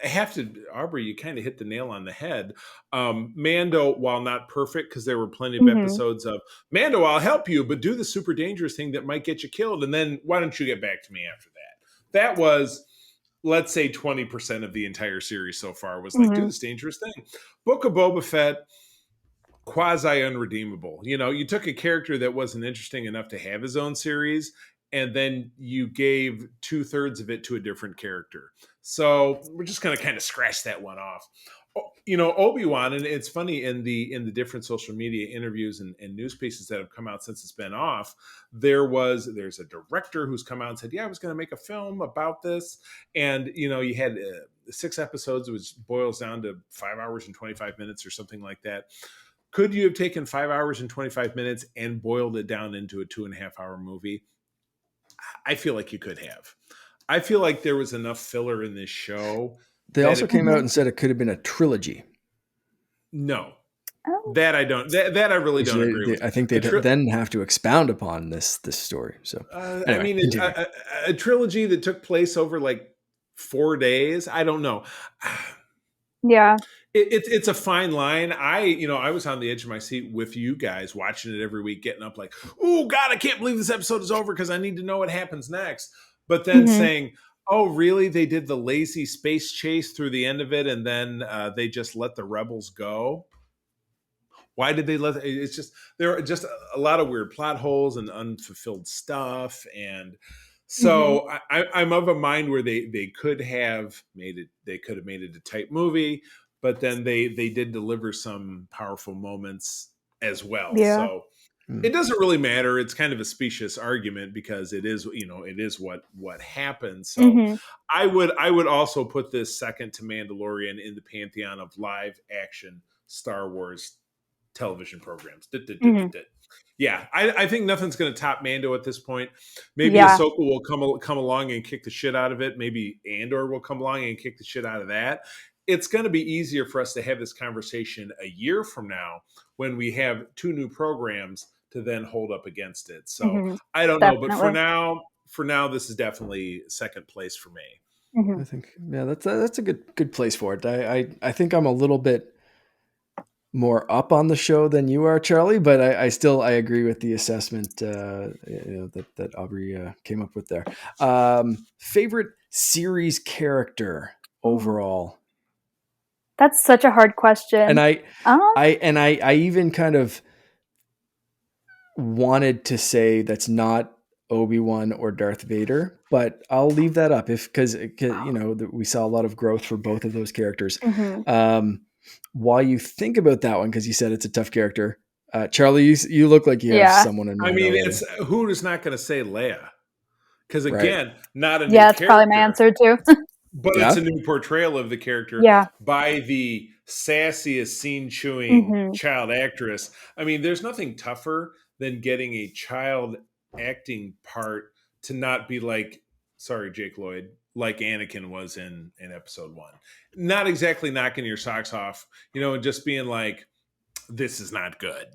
have to, Aubrie, you kind of hit the nail on the head. Mando, while not perfect, because there were plenty of episodes of Mando, I'll help you, but do the super dangerous thing that might get you killed, and then why don't you get back to me after that? That was, let's say, 20% of the entire series so far was do this dangerous thing. Book of Boba Fett, quasi unredeemable. You took a character that wasn't interesting enough to have his own series, and then you gave 2/3 of it to a different character. So we're just going to kind of scratch that one off. Obi Wan, and it's funny in the different social media interviews and news pieces that have come out since it's been off. There's a director who's come out and said, "Yeah, I was going to make a film about this," and you had 6 episodes, which boils down to 5 hours and 25 minutes or something like that. Could you have taken 5 hours and 25 minutes and boiled it down into a 2.5-hour movie? I feel like you could have. I feel like there was enough filler in this show. They also came out and said it could have been a trilogy. No, that I don't. That I really don't agree with. I think they'd then have to expound upon this story. So, anyway, I mean, a trilogy that took place over like 4 days. I don't know. Yeah, it's a fine line. I was on the edge of my seat with you guys, watching it every week, getting up like, "Oh God, I can't believe this episode is over because I need to know what happens next." But then saying, "Oh, really? They did the lazy space chase through the end of it, and then they just let the rebels go." Why did they let? It's just there are just a lot of weird plot holes and unfulfilled stuff, and so I'm of a mind where they could have made it. They could have made it a tight movie, but then they did deliver some powerful moments as well. Yeah. So it doesn't really matter. It's kind of a specious argument because it is what happened. So I would also put this second to Mandalorian in the pantheon of live action Star Wars television programs. Yeah, I think nothing's going to top Mando at this point. Maybe Ahsoka will come along and kick the shit out of it. Maybe Andor will come along and kick the shit out of that. It's going to be easier for us to have this conversation a year from now when we have 2 new programs to then hold up against it. So I don't know, but for now, this is definitely second place for me. I think, that's a good place for it. I think I'm a little bit more up on the show than you are, Charlie, but I still agree with the assessment that Aubrie came up with there. Favorite series character overall? That's such a hard question. And I even kind of wanted to say that's not Obi-Wan or Darth Vader, but I'll leave that up because we saw a lot of growth for both of those characters. While you think about that one, because you said it's a tough character, Charlie, you look like you have someone in mind. I mean, it's who is not going to say Leia? Because again, not a new that's character, probably my answer too. But it's a new portrayal of the character by the sassiest scene-chewing child actress. I mean, there's nothing tougher than getting a child acting part to not be like, sorry, Jake Lloyd, like Anakin was in episode 1. Not exactly knocking your socks off, and just being like, this is not good.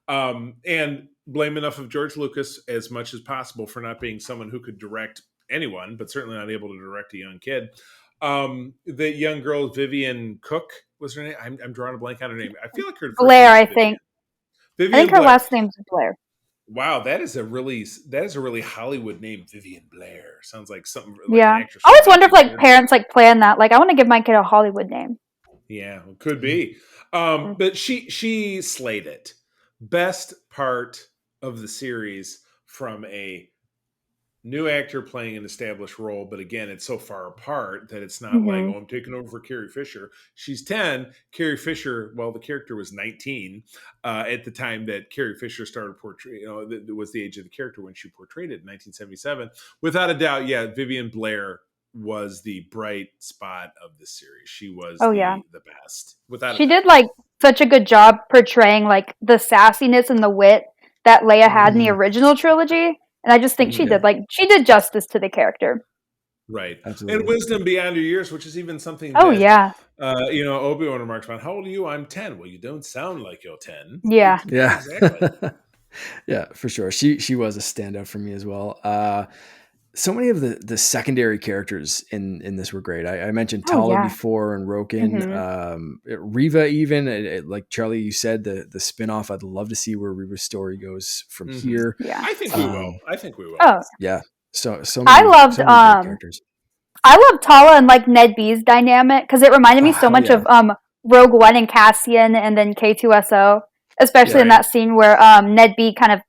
And blame enough of George Lucas as much as possible for not being someone who could direct anyone, but certainly not able to direct a young kid. The young girl, Vivian Cook, was her name? I'm drawing a blank on her name. I feel like her Blair, I think. Vivian I think her last name's Blair. Wow, that is a really Hollywood name, Vivian Blair. Sounds like something. Like an actress. I always wonder if parents plan that. I want to give my kid a Hollywood name. Yeah, it could be. But she slayed it. Best part of the series from a new actor playing an established role, but again, it's so far apart that it's not like, I'm taking over for Carrie Fisher. She's 10. Carrie Fisher, the character was 19 at the time that Carrie Fisher started portraying, was the age of the character when she portrayed it in 1977. Without a doubt, Vivian Blair was the bright spot of the series. She was the best. She did such a good job portraying the sassiness and the wit that Leia had in the original trilogy. And I just think she did justice to the character. Right. Absolutely. And wisdom beyond your years, which is even something Obi-Wan remarks about, how old are you? I'm 10. Well, you don't sound like you're 10. Yeah. Yeah. Exactly. Yeah, for sure. She was a standout for me as well. So many of the secondary characters in this were great. I mentioned Tala before and Roken, Reva even, like Charlie, you said, the spinoff. I'd love to see where Reva's story goes from here. Yeah, I think we will. Oh, yeah. So many, I loved characters. I love Tala and Ned B's dynamic because it reminded me so much of Rogue One and Cassian, and then K2SO, especially in that scene where Ned B kind of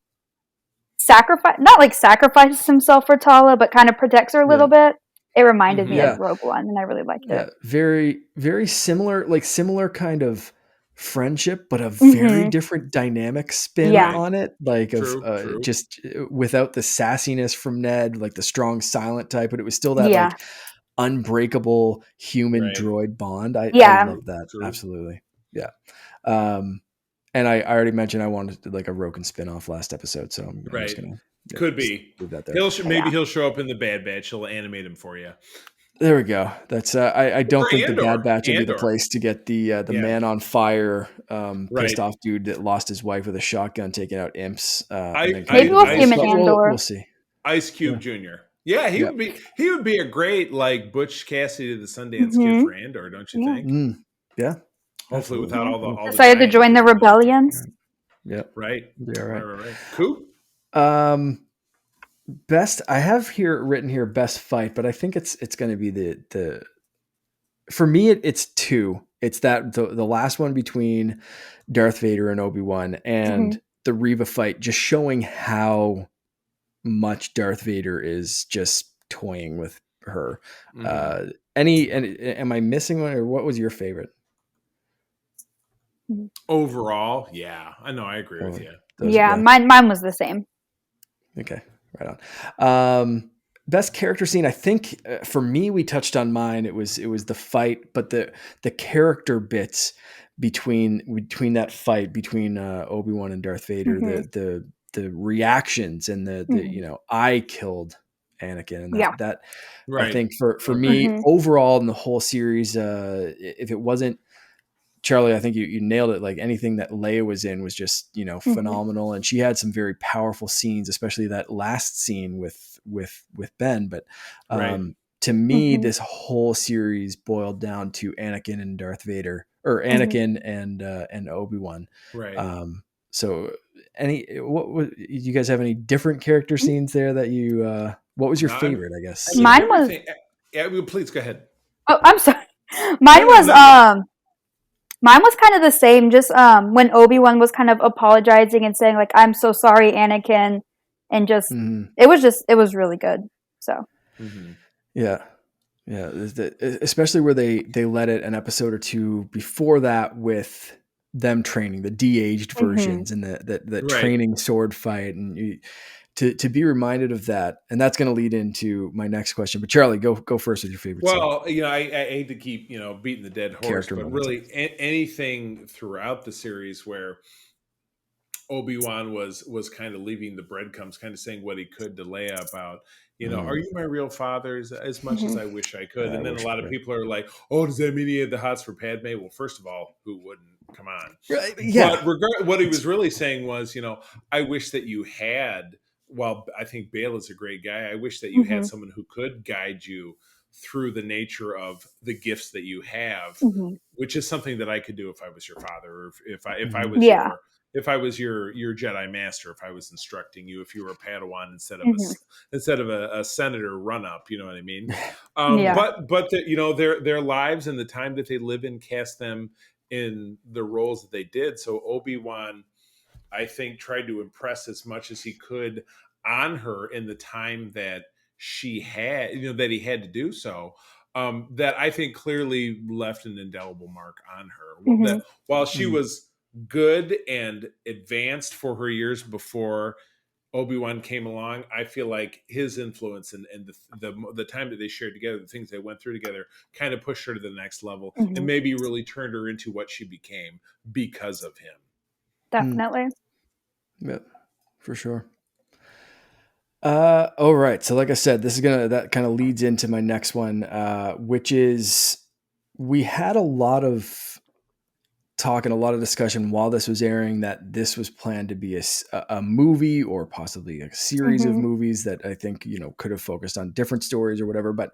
sacrifices himself for Tala, but kind of protects her a little bit. It reminded me Yeah. of Rogue One, and I really liked Yeah, it. very, very similar, like similar kind of friendship, but a very different dynamic spin Yeah. Right. on it. Like of True. just without the sassiness from Ned, like the strong silent type, but it was still that Yeah. like unbreakable human Right. droid bond. I Yeah. love that. True. Absolutely. Yeah. And I already mentioned I wanted to, like a Roken spinoff last episode, so I'm just Right. gonna Could be. leave that there. Maybe he'll show up in the Bad Batch. He'll animate him for you. There we go. That's I don't Or think the Bad Andor. Batch would be the Andor. place to get the Yeah. man on fire, pissed Right. off dude that lost his wife with a shotgun, taking out imps. Maybe we'll see him in Andor. We'll see. Ice Cube Jr. Yeah, he would be a great like Butch Cassidy to the Sundance Kid for Andor, don't you think? Yeah. Hopefully, without all the decided to join the rebellions. Yeah. Right. Yeah. Right. Cool. Best I have here written here best fight, but I think it's going to be the for me it's two. It's that the last one between Darth Vader and Obi-Wan and the Reva fight, just showing how much Darth Vader is just toying with her. Am I missing one, or what was your favorite? Overall, yeah. I know, I agree with you. Mine was the same. Okay, right on. Best character scene, I think for me, we touched on mine. It was the fight, but the character bits between that fight between Obi-Wan and Darth Vader, the reactions and the I killed Anakin, and that right. I think for me overall in the whole series, if it wasn't Charlie, I think you nailed it. Like anything that Leia was in was just, phenomenal. And she had some very powerful scenes, especially that last scene with Ben. But to me, this whole series boiled down to Anakin and Darth Vader, or Anakin and Obi-Wan. Right. So you guys have any different character scenes there that you, what was your favorite, I guess? Mine was, yeah, please go ahead. Oh, I'm sorry. Mine was kind of the same, just when Obi-Wan was kind of apologizing and saying like, I'm so sorry, Anakin, and just it was really good. So yeah, especially where they let it an episode or two before that with them training the de-aged versions and the training sword fight, and to be reminded of that. And that's going to lead into my next question, but Charlie, go first with your favorite scene. I hate to keep beating the dead horse, character but moments. Really anything throughout the series where Obi-Wan was kind of leaving the breadcrumbs, kind of saying what he could to Leia about, are you my real father? As much as I wish I could. And then a lot of people are like, oh, does that mean he had the hots for Padme? Well, first of all, who wouldn't? Come on. Right. Yeah. But what he was really saying was, I wish that you had, while I think Bale is a great guy, I wish that you had someone who could guide you through the nature of the gifts that you have, which is something that I could do if I was your father, or if I was if I was your Jedi master, if I was instructing you, if you were a Padawan instead of a senator run up, you know what I mean? But their lives and the time that they live in cast them in the roles that they did. So Obi-Wan, I think, tried to impress as much as he could on her in the time that she had, that he had to do so. That I think clearly left an indelible mark on her. That while she was good and advanced for her years before Obi-Wan came along, I feel like his influence and the time that they shared together, the things they went through together, kind of pushed her to the next level and maybe really turned her into what she became because of him. Definitely. Yep, for sure. All right. So like I said, that kind of leads into my next one, which is we had a lot of talk and a lot of discussion while this was airing that this was planned to be a movie or possibly a series of movies that I think, could have focused on different stories or whatever. But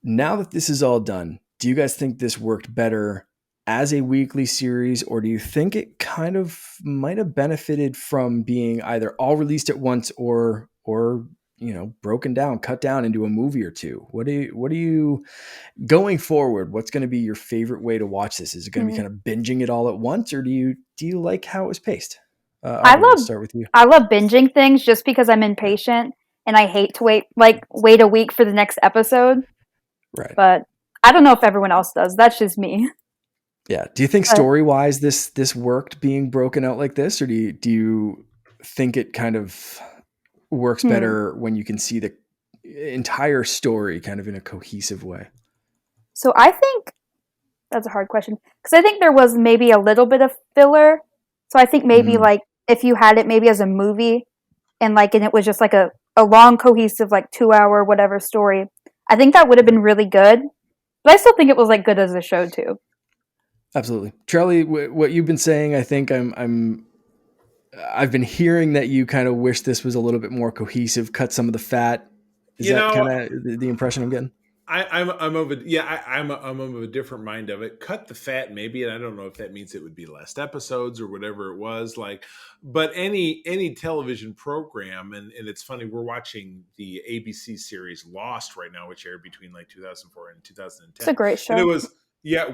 now that this is all done, do you guys think this worked better as a weekly series, or do you think it kind of might have benefited from being either all released at once or broken down, cut down into a movie or two? What do you going forward, what's going to be your favorite way to watch this? Is it going to be kind of binging it all at once, or do you like how it was paced? I'll start with you. I love binging things just because I'm impatient. and I hate to wait a week for the next episode. Right. But I don't know if everyone else does. That's just me. Yeah. Do you think story-wise this worked being broken out like this, or do you think it kind of works better when you can see the entire story kind of in a cohesive way? So I think that's a hard question, because I think there was maybe a little bit of filler. So I think maybe like if you had it maybe as a movie and it was just like a long cohesive 2-hour whatever story, I think that would have been really good. But I still think it was good as a show too. Absolutely. Charlie, what you've been saying, I think I've been hearing that you kind of wish this was a little bit more cohesive, cut some of the fat. Is that kind of the impression I'm getting? I'm of a different mind of it. Cut the fat, maybe, and I don't know if that means it would be less episodes or whatever it was but any television program, and it's funny, we're watching the ABC series Lost right now, which aired between 2004 and 2010. It's a great show. And it was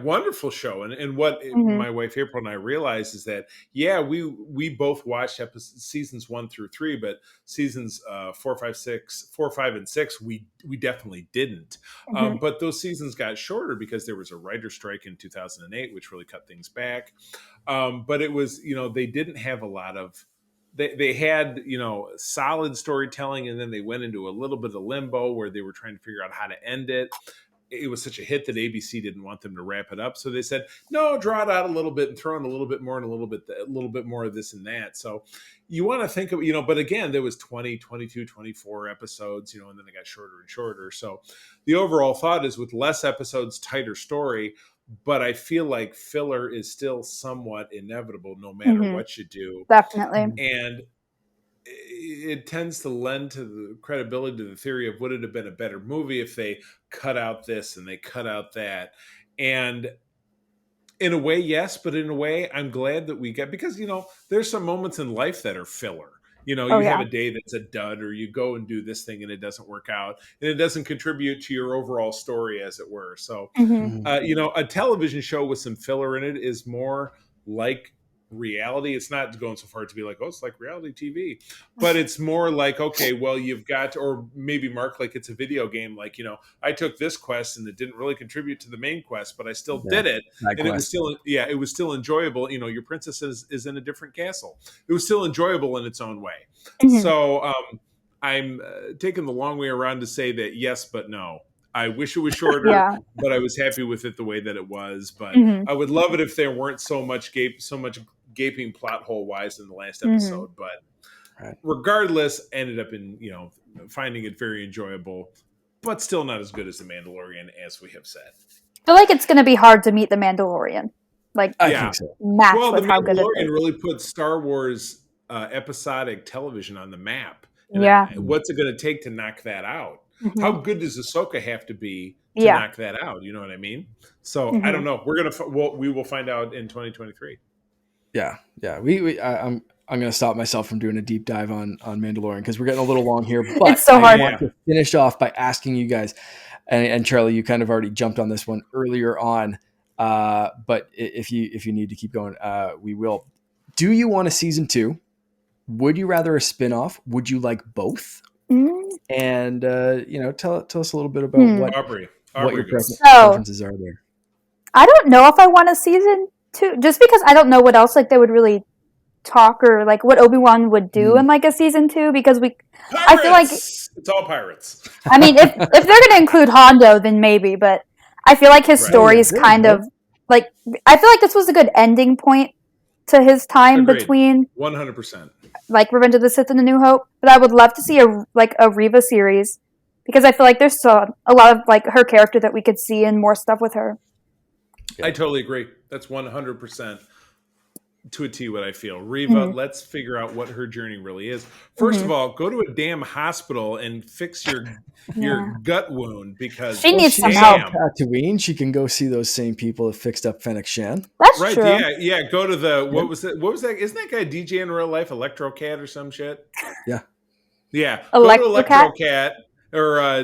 wonderful show. And what my wife April and I realized is that we both watched seasons 1 through 3, but seasons 4, 5, and 6 we definitely didn't. But those seasons got shorter because there was a writer's strike in 2008, which really cut things back. But it was they didn't have a lot of. They had solid storytelling, and then they went into a little bit of limbo where they were trying to figure out how to end it. It was such a hit that ABC didn't want them to wrap it up. So they said, no, draw it out a little bit and throw in a little bit more and a little bit more of this and that. So you want to think of, but again, there was 20, 22, 24 episodes, and then it got shorter and shorter. So the overall thought is with less episodes, tighter story, but I feel like filler is still somewhat inevitable no matter what you do. Definitely. And it tends to lend to the credibility to the theory of would it have been a better movie if they cut out this and they cut out that. And in a way, yes, but in a way, I'm glad that we get, because, there's some moments in life that are filler. You have a day that's a dud, or you go and do this thing and it doesn't work out and it doesn't contribute to your overall story, as it were. So, a television show with some filler in it is more like reality. It's not going so far to be like, oh, it's like reality TV, but it's more like, okay, well, you've got, or maybe Mark, it's a video game. I took this quest and it didn't really contribute to the main quest, but I still did it. And it was still enjoyable. Your princess is in a different castle. It was still enjoyable in its own way. So I'm taking the long way around to say that yes, but no. I wish it was shorter, but I was happy with it the way that it was. But I would love it if there weren't so much gaping plot hole wise in the last episode. But regardless, ended up in finding it very enjoyable, but still not as good as The Mandalorian, as we have said. I feel like it's going to be hard to meet The Mandalorian. I think so. Match well, with The how good it Mandalorian is. really put Star Wars episodic television on the map. And what's it going to take to knock that out? How good does Ahsoka have to be to knock that out? You know what I mean? So I don't know. We will find out in 2023. Yeah. I'm going to stop myself from doing a deep dive on Mandalorian because we're getting a little long here. But it's so hard. I want to finish off by asking you guys, and Charlie, you kind of already jumped on this one earlier on. But if you need to keep going, we will. Do you want a season 2? Would you rather a spinoff? Would you like both? And tell us a little bit about what your preferences are there. I don't know if I want a season 2, just because I don't know what else they would really talk, or what Obi-Wan would do in a season 2, because I feel like it's all pirates. I mean, if they're going to include Hondo, then maybe, but I feel like his story is kind of I feel like this was a good ending point to his time between 100%. Revenge of the Sith and A New Hope. But I would love to see a Reva series, because I feel like there's a lot of her character that we could see and more stuff with her. I totally agree. That's 100% to a T what I feel. Reva, let's figure out what her journey really is. First of all, go to a damn hospital and fix your gut wound, because she needs some help. Tatooine, she can go see those same people that fixed up Fennec Shan. That's true. Yeah. Go to the what was that? Isn't that guy DJ in real life Electrocat or some shit? Yeah. Go to Electrocat. or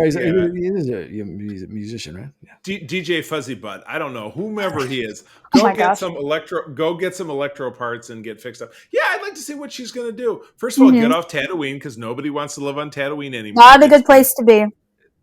he's a musician, right? Yeah. DJ Fuzzy Butt. I don't know, whomever he is. Oh Go my get gosh. some electro parts and get fixed up. Yeah, I'd like to see what she's going to do. First of all, get off Tatooine, because nobody wants to live on Tatooine anymore. Not a good place to be.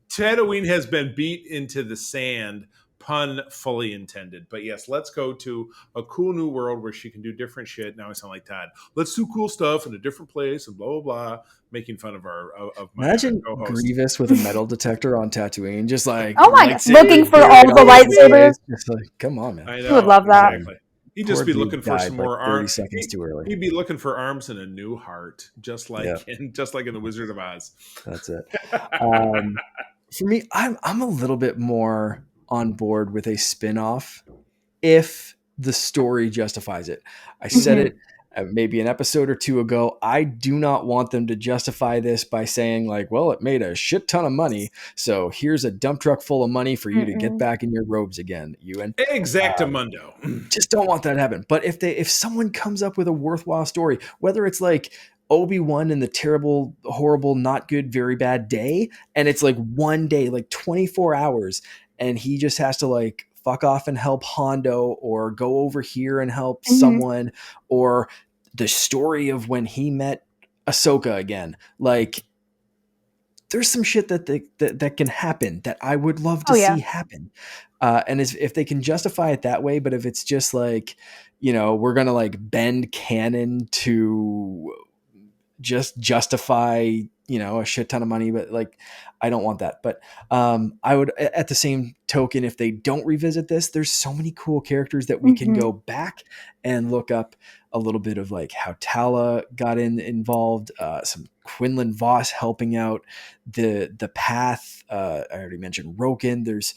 Tatooine has been beat into the sand, pun fully intended. But yes, let's go to a cool new world where she can do different shit. Now I sound like Todd. Let's do cool stuff in a different place and blah blah blah, making fun of my Imagine co-host. Grievous with a metal detector on Tatooine, just like oh my god, looking for all the lightsabers. Just like, come on, man. I know, You would love that. Exactly. He'd just be looking for some more 30 arms. seconds too early. He'd be looking for arms and a new heart, just like in the Wizard of Oz. That's it. For me, I'm a little bit more on board with a spin-off if the story justifies it. I said it maybe an episode or two ago. I do not want them to justify this by saying like, well, it made a shit ton of money, so here's a dump truck full of money for you to get back in your robes again, Ewan. Exactamundo. Just don't want that to happen. But if someone comes up with a worthwhile story, whether it's like Obi-Wan in the terrible, horrible, not good, very bad day, and it's like one day, like 24 hours, and he just has to like fuck off and help Hondo, or go over here and help someone, or the story of when he met Ahsoka again. Like, there's some shit that can happen that I would love to see happen. And if they can justify it that way, but if it's just like, we're going to like bend canon to just justify, a shit ton of money, but like, I don't want that. But I would, at the same token, if they don't revisit this, there's so many cool characters that we can go back and look up a little bit of like how Tala got involved, some Quinlan Voss helping out the path. I already mentioned Roken. There's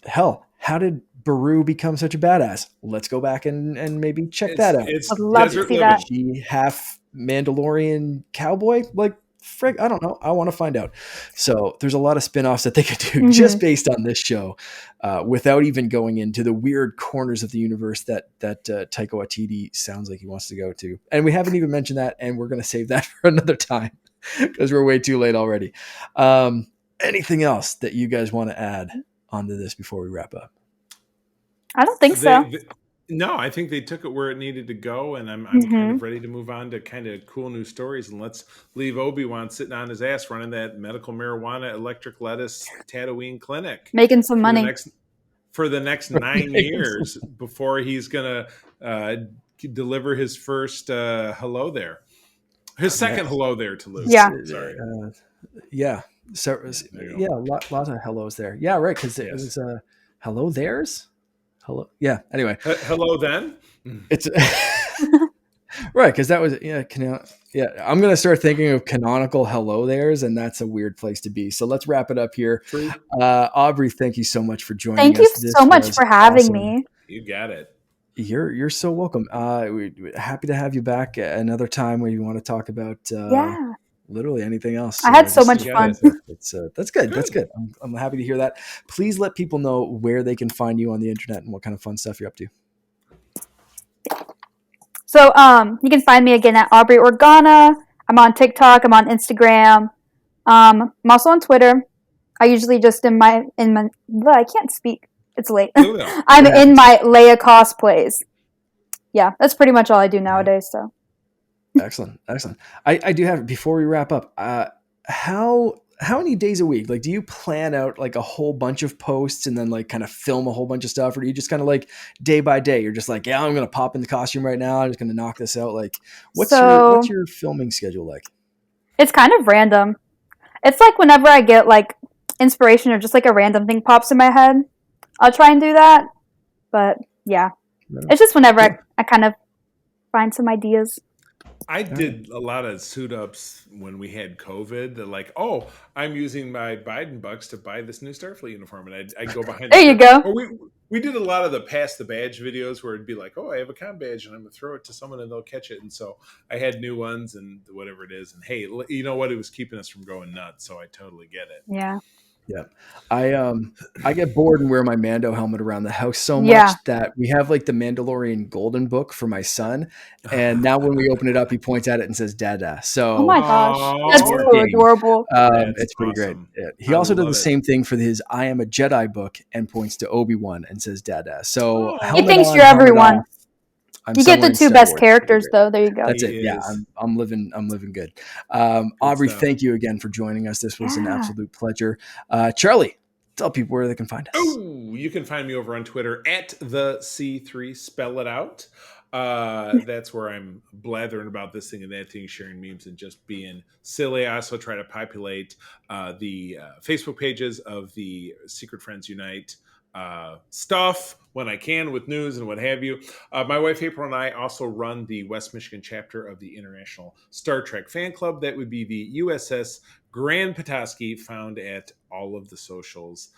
how did Baru become such a badass? Let's go back and maybe check that out. I'd love to see that. She half Mandalorian cowboy? Like, frick, I don't know. I want to find out. So there's a lot of spinoffs that they could do just based on this show, without even going into the weird corners of the universe that Taika Waititi sounds like he wants to go to. And we haven't even mentioned that, and we're going to save that for another time because we're way too late already. Anything else that you guys want to add onto this before we wrap up? I don't think so. No, I think they took it where it needed to go, and I'm kind of ready to move on to kind of cool new stories. And let's leave Obi-Wan sitting on his ass running that medical marijuana, electric lettuce Tatooine clinic, making some money for the next 9 years before he's gonna deliver his first hello there, his second hello there to Luke. Yeah, sorry. So lots of hellos there. Yeah, right, because it was hello there's. Hello. Yeah. Anyway. Hello then. It's right, because that was I'm gonna start thinking of canonical hello there's, and that's a weird place to be. So let's wrap it up here. Aubrey, thank you so much for joining us. Thank you so much for having me. You got it. You're so welcome. We're happy to have you back another time when you want to talk about literally anything else. I had so much fun. That's good. That's good. I'm happy to hear that. Please let people know where they can find you on the internet and what kind of fun stuff you're up to. So you can find me again at Aubrie Organa. I'm on TikTok. I'm on Instagram. I'm also on Twitter. I usually just I can't speak. It's late. I'm in my Leia cosplays. Yeah, that's pretty much all I do nowadays. So. Excellent. I do have, before we wrap up, how many days a week? Like, do you plan out like a whole bunch of posts and then like kind of film a whole bunch of stuff, or do you just kind of like day by day? You're just like, I'm gonna pop in the costume right now. I'm just gonna knock this out. Like, what's your filming schedule like? It's kind of random. It's like whenever I get like inspiration or just like a random thing pops in my head, I'll try and do that. But yeah, it's just whenever I kind of find some ideas. I did a lot of suit ups when we had COVID. That like, I'm using my Biden bucks to buy this new Starfleet uniform, and I'd go behind. There you go. Or we did a lot of the pass the badge videos where it'd be like, I have a com badge, and I'm gonna throw it to someone, and they'll catch it. And so I had new ones and whatever it is. And hey, you know what? It was keeping us from going nuts, so I totally get it. Yeah. Yeah. I get bored and wear my Mando helmet around the house so much Yeah. that we have like the Mandalorian Golden Book for my son. And now when we open it up, he points at it and says Dada. So Oh my gosh. That's Aw. so adorable. That's it's pretty great. awesome. Yeah. He I also does love the it. same thing for his I Am a Jedi book and points to Obi Wan and says Dada. So Oh. He helmet thinks on, you're helmet everyone. off. I'm You get the somewhere in 2 Star best Wars. characters, though. There you go. That's He it. Yeah, is. I'm living good. Aubrey, stuff. thank you again for joining us. This was an Yeah. absolute pleasure. Charlie, tell people where they can find us. Oh, you can find me over on Twitter at the C3 Spell It Out. That's where I'm blathering about this thing and that thing, sharing memes and just being silly. I also try to populate the Facebook pages of the Secret Friends Unite stuff when I can with news and what have you. My wife April and I also run the West Michigan chapter of the International Star Trek Fan Club. That would be the USS Grand Petoskey, found at all of the socials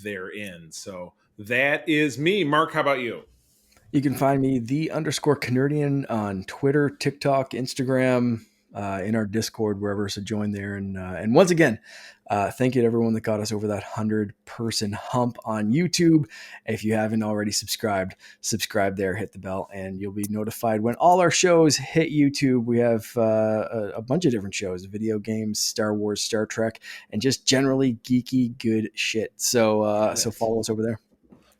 therein. So that is me. Mark, how about you? You can find me _Canardian on Twitter, TikTok, Instagram, in our Discord, wherever. So join there. And once again, thank you to everyone that got us over that 100-person hump on YouTube. If you haven't already subscribe there, hit the bell, and you'll be notified when all our shows hit YouTube. We have a bunch of different shows: video games, Star Wars, Star Trek, and just generally geeky good shit. So follow us over there.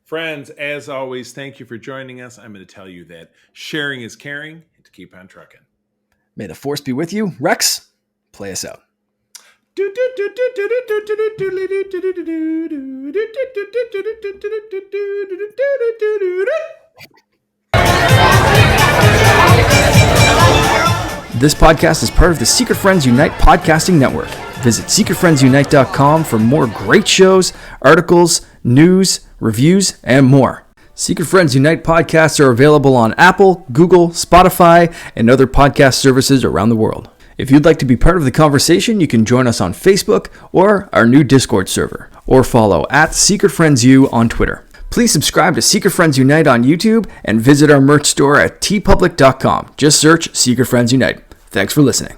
Friends, as always, thank you for joining us. I'm going to tell you that sharing is caring, and to keep on trucking. May the Force be with you. Rex, play us out. This podcast is part of the Secret Friends Unite podcasting network. Visit secretfriendsunite.com for more great shows, articles, news, reviews, and more. Secret Friends Unite podcasts are available on Apple, Google, Spotify, and other podcast services around the world. If you'd like to be part of the conversation, you can join us on Facebook or our new Discord server, or follow at Secret Friends U on Twitter. Please subscribe to Secret Friends Unite on YouTube and visit our merch store at tpublic.com. Just search Secret Friends Unite. Thanks for listening.